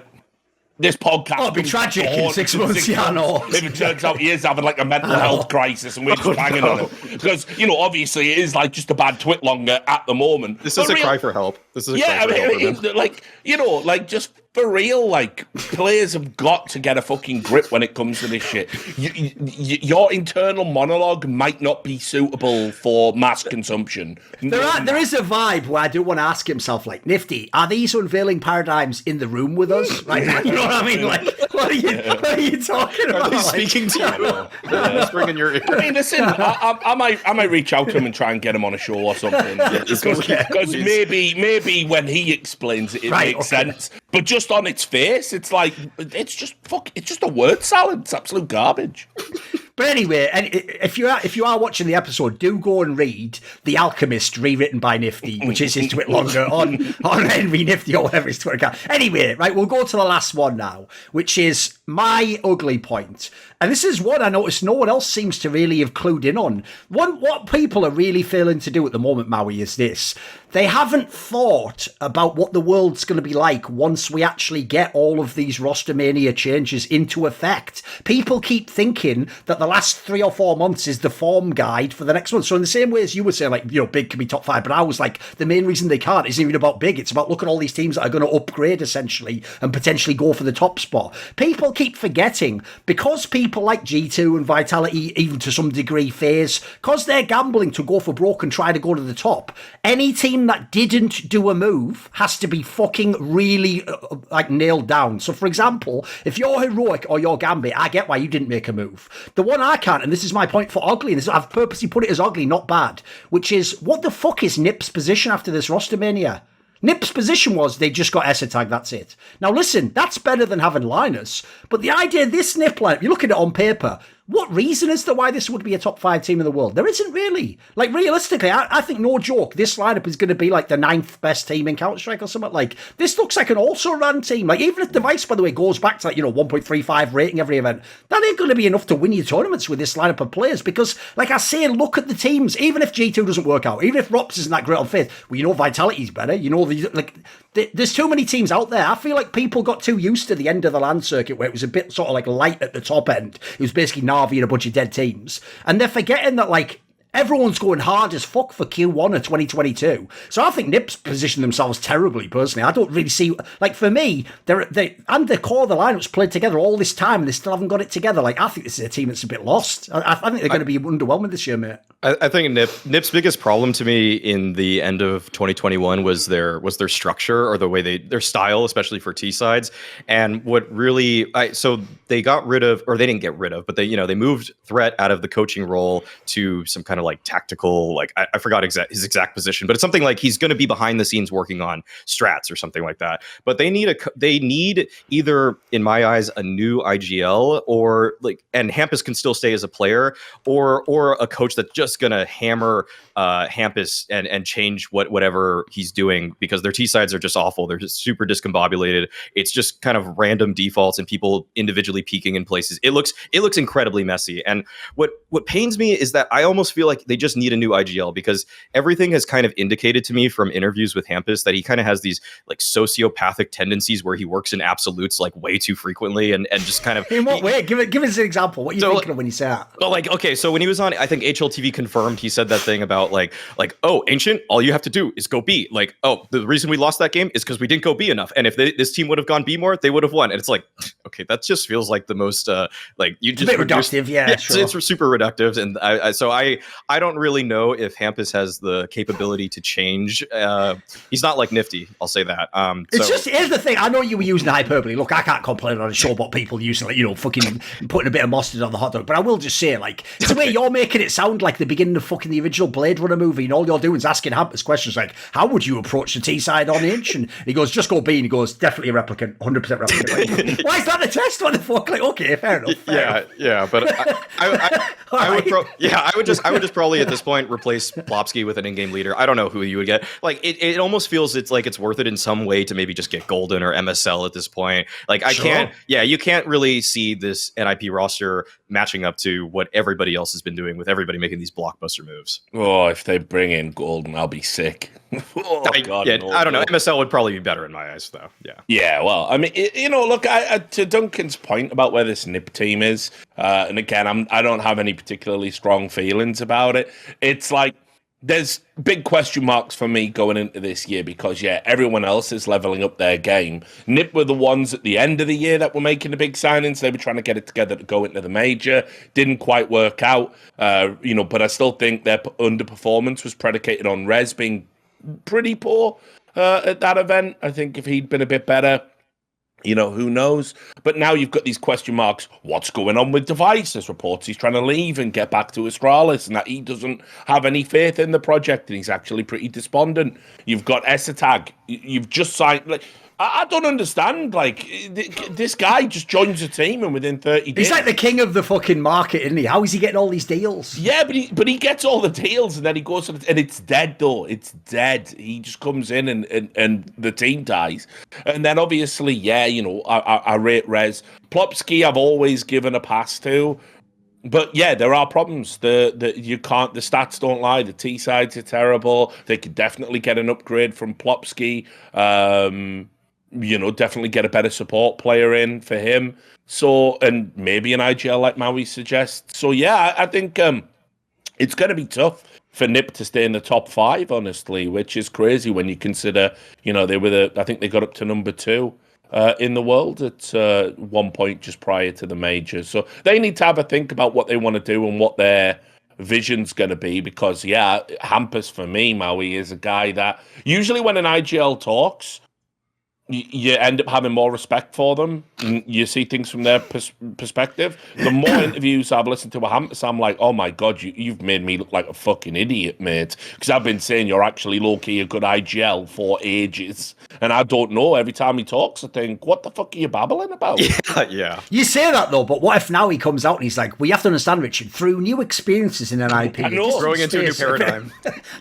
this podcast. Oh, it'd be tragic in 6 months. Yeah, I know. If it turns out he is having like a mental health crisis and we're just banging on him. Because, you know, obviously it is like just a bad twit longer at the moment. This is a cry for help. This is a cry for help. Like, you know, like just for real, like players have got to get a fucking grip when it comes to this shit. Your internal monologue might not be suitable for mass consumption. There is a vibe where I do want to ask himself, like, Nifty, are these unveiling paradigms in the room with us? Like, you know what I mean? Like, what are you talking about? Are they speaking to you? Whispering in your ear. I mean, listen, I might reach out to him and try and get him on a show or something. Because maybe when he explains it, makes sense. But just on its face, it's like it's just a word salad. It's absolute garbage. But anyway, and if you are watching the episode, do go and read The Alchemist, rewritten by Nifty, which is his Twitter longer on Henry Nifty or whatever his Twitter account. Anyway, right, we'll go to the last one now, which is my ugly point. And this is one I noticed no one else seems to really have clued in on. What people are really failing to do at the moment, Maui, is this. They haven't thought about what the world's going to be like once we actually get all of these roster mania changes into effect. People keep thinking that the last 3 or 4 months is the form guide for the next one. So in the same way as you were saying, like, you know, big can be top 5, but I was like, the main reason they can't isn't even about big. It's about look at all these teams that are going to upgrade essentially and potentially go for the top spot. People keep forgetting because people like G2 and Vitality, even to some degree FaZe, because they're gambling to go for broke and try to go to the top. Any team that didn't do a move has to be fucking really like nailed down. So for example, if you're Heroic or you're Gambit, I get why you didn't make a move. The one I can't, and this is my point for ugly, and I've purposely put it as ugly, not bad, which is what the fuck is Nip's position after this roster mania? Nip's position was they just got Esa tag, that's it. Now listen, that's better than having Linus, but the idea of this Nip lineup, you look at it on paper, what reason is there why this would be a top 5 team in the world? There isn't really. Like, realistically, I think, no joke, this lineup is going to be like the 9th best team in Counter-Strike or something. Like, this looks like an also-ran team. Like, even if Device, by the way, goes back to, like, you know, 1.35 rating every event, that ain't going to be enough to win your tournaments with this lineup of players because, like I say, look at the teams. Even if G2 doesn't work out, even if Rops isn't that great on Faith, well, you know Vitality's better. You know, there's too many teams out there. I feel like people got too used to the end of the LAN circuit where it was a bit sort of like light at the top end. It was basically Na'Vi and a bunch of dead teams. And they're forgetting that, like, everyone's going hard as fuck for Q1 of 2022. So I think Nips position themselves terribly, personally. I don't really see... Like, for me, they and the core of the lineup's played together all this time and they still haven't got it together. Like, I think this is a team that's a bit lost. I think they're going to be underwhelming this year, mate. I think Nip's biggest problem to me in the end of 2021 was their structure or the way their style, especially for T sides. And what really... So they got rid of... Or they didn't get rid of, but they moved Threat out of the coaching role to some kind of like tactical, like I forgot his exact position, but it's something like he's going to be behind the scenes working on strats or something like that. But they need either, in my eyes, a new IGL or like, and Hampus can still stay as a player, or a coach that's just going to hammer Hampus and change whatever he's doing because their T sides are just awful. They're just super discombobulated. It's just kind of random defaults and people individually peaking in places. It looks incredibly messy. And what pains me is that I almost feel like they just need a new IGL because everything has kind of indicated to me from interviews with Hampus that he kind of has these like sociopathic tendencies where he works in absolutes like way too frequently and just kind of... In what way? Give us an example. What are you thinking of when you say that? Well, like, okay, so when he was on, I think HLTV confirmed, he said that thing about like, oh, Ancient, all you have to do is go B. Like, oh, the reason we lost that game is because we didn't go B enough. And if this team would have gone B more, they would have won. And it's like, okay, that just feels like the most, like, you just... A bit reductive, yeah, sure. It's super reductive. And I don't really know if Hampus has the capability to change. He's not like Nifty, I'll say that. It's So- just, here's the thing. I know you were using hyperbole. Look, I can't complain on a show about people using, like, you know, fucking putting a bit of mustard on the hot dog. But I will just say, like, to me, you're making it sound like the beginning of fucking the original Blade Runner movie, and all you're doing is asking Hampus questions like, how would you approach the T-side on inch? And he goes, just go B. And he goes, definitely a replicant, 100% replicant. Why is that the test? What the fuck? Like, okay, fair enough. Yeah, but I would I would just probably at this point replace Plopsky with an in-game leader. I don't know who you would get. Like it almost feels it's like it's worth it in some way to maybe just get Golden or MSL at this point. Like I can't. Yeah, you can't really see this NIP roster matching up to what everybody else has been doing with everybody making these blockbuster moves. Oh, if they bring in Golden, I'll be sick. I don't know. MSL would probably be better in my eyes, though. Yeah. Yeah, well, I mean, look, to Duncan's point about where this NIP team is, and again, I don't have any particularly strong feelings about it. It's like there's big question marks for me going into this year because, yeah, everyone else is leveling up their game. NIP were the ones at the end of the year that were making the big signings. They were trying to get it together to go into the major. Didn't quite work out, but I still think their underperformance was predicated on Rez being pretty poor at that event. I think if he'd been a bit better, who knows? But now you've got these question marks. What's going on with Device? There's reports he's trying to leave and get back to Astralis and that he doesn't have any faith in the project and he's actually pretty despondent. You've got Esatag. You've just signed... I don't understand. Like, this guy just joins a team and within 30 days... He's like the king of the fucking market, isn't he? How is he getting all these deals? Yeah, but he gets all the deals and then he goes... And it's dead, though. It's dead. He just comes in and the team dies. And then, obviously, I rate Rez. Plopsky, I've always given a pass to. But, yeah, there are problems. The stats don't lie. The T-sides are terrible. They could definitely get an upgrade from Plopsky. Definitely get a better support player in for him. So, and maybe an IGL like Maui suggests. So, yeah, I think it's going to be tough for NIP to stay in the top 5, honestly, which is crazy when you consider, I think they got up to number 2 in the world at one point just prior to the major. So they need to have a think about what they want to do and what their vision's going to be because, yeah, Hampus for me, Maui, is a guy that usually when an IGL talks, you end up having more respect for them. And you see things from their perspective. The more interviews I've listened to a Hampus, I'm like, oh my God, you've made me look like a fucking idiot, mate. Because I've been saying you're actually low-key a good IGL for ages. And I don't know. Every time he talks, I think, what the fuck are you babbling about? Yeah. You say that, though, but what if now he comes out and he's like, we have to understand, Richard, through new experiences in an IP. I know. Growing into a new paradigm.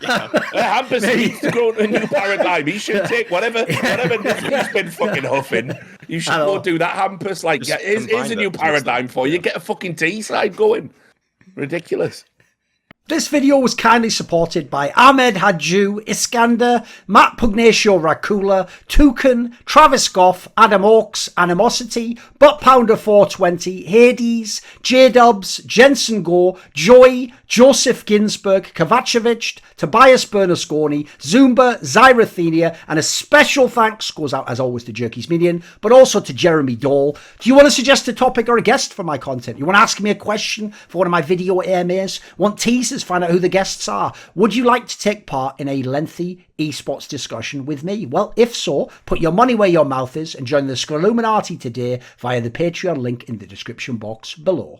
Hampus needs to go to a new paradigm. He should take whatever he's been fucking huffing. You should go do that, Hampus. Like, yeah, here's a new paradigm for you. Get a fucking T-side going. Ridiculous. This video was kindly supported by Ahmed Hadju, Iskander, Matt Pugnatio Rakula, Toucan, Travis Goff, Adam Oaks, Animosity, Butt Pounder 420, Hades, J-Dubs, Jensen Go, Joy, Joseph Ginsberg, Kovacevic, Tobias Bernasconi, Zumba, Zyrathenia, and a special thanks goes out as always to Jerky's Minion, but also to Jeremy Dole. Do you want to suggest a topic or a guest for my content? You want to ask me a question for one of my video AMAs? Want teasers? Find out who the guests are. Would you like to take part in a lengthy esports discussion with me? Well, if so, put your money where your mouth is and join the Scrolluminati today via the Patreon link in the description box below.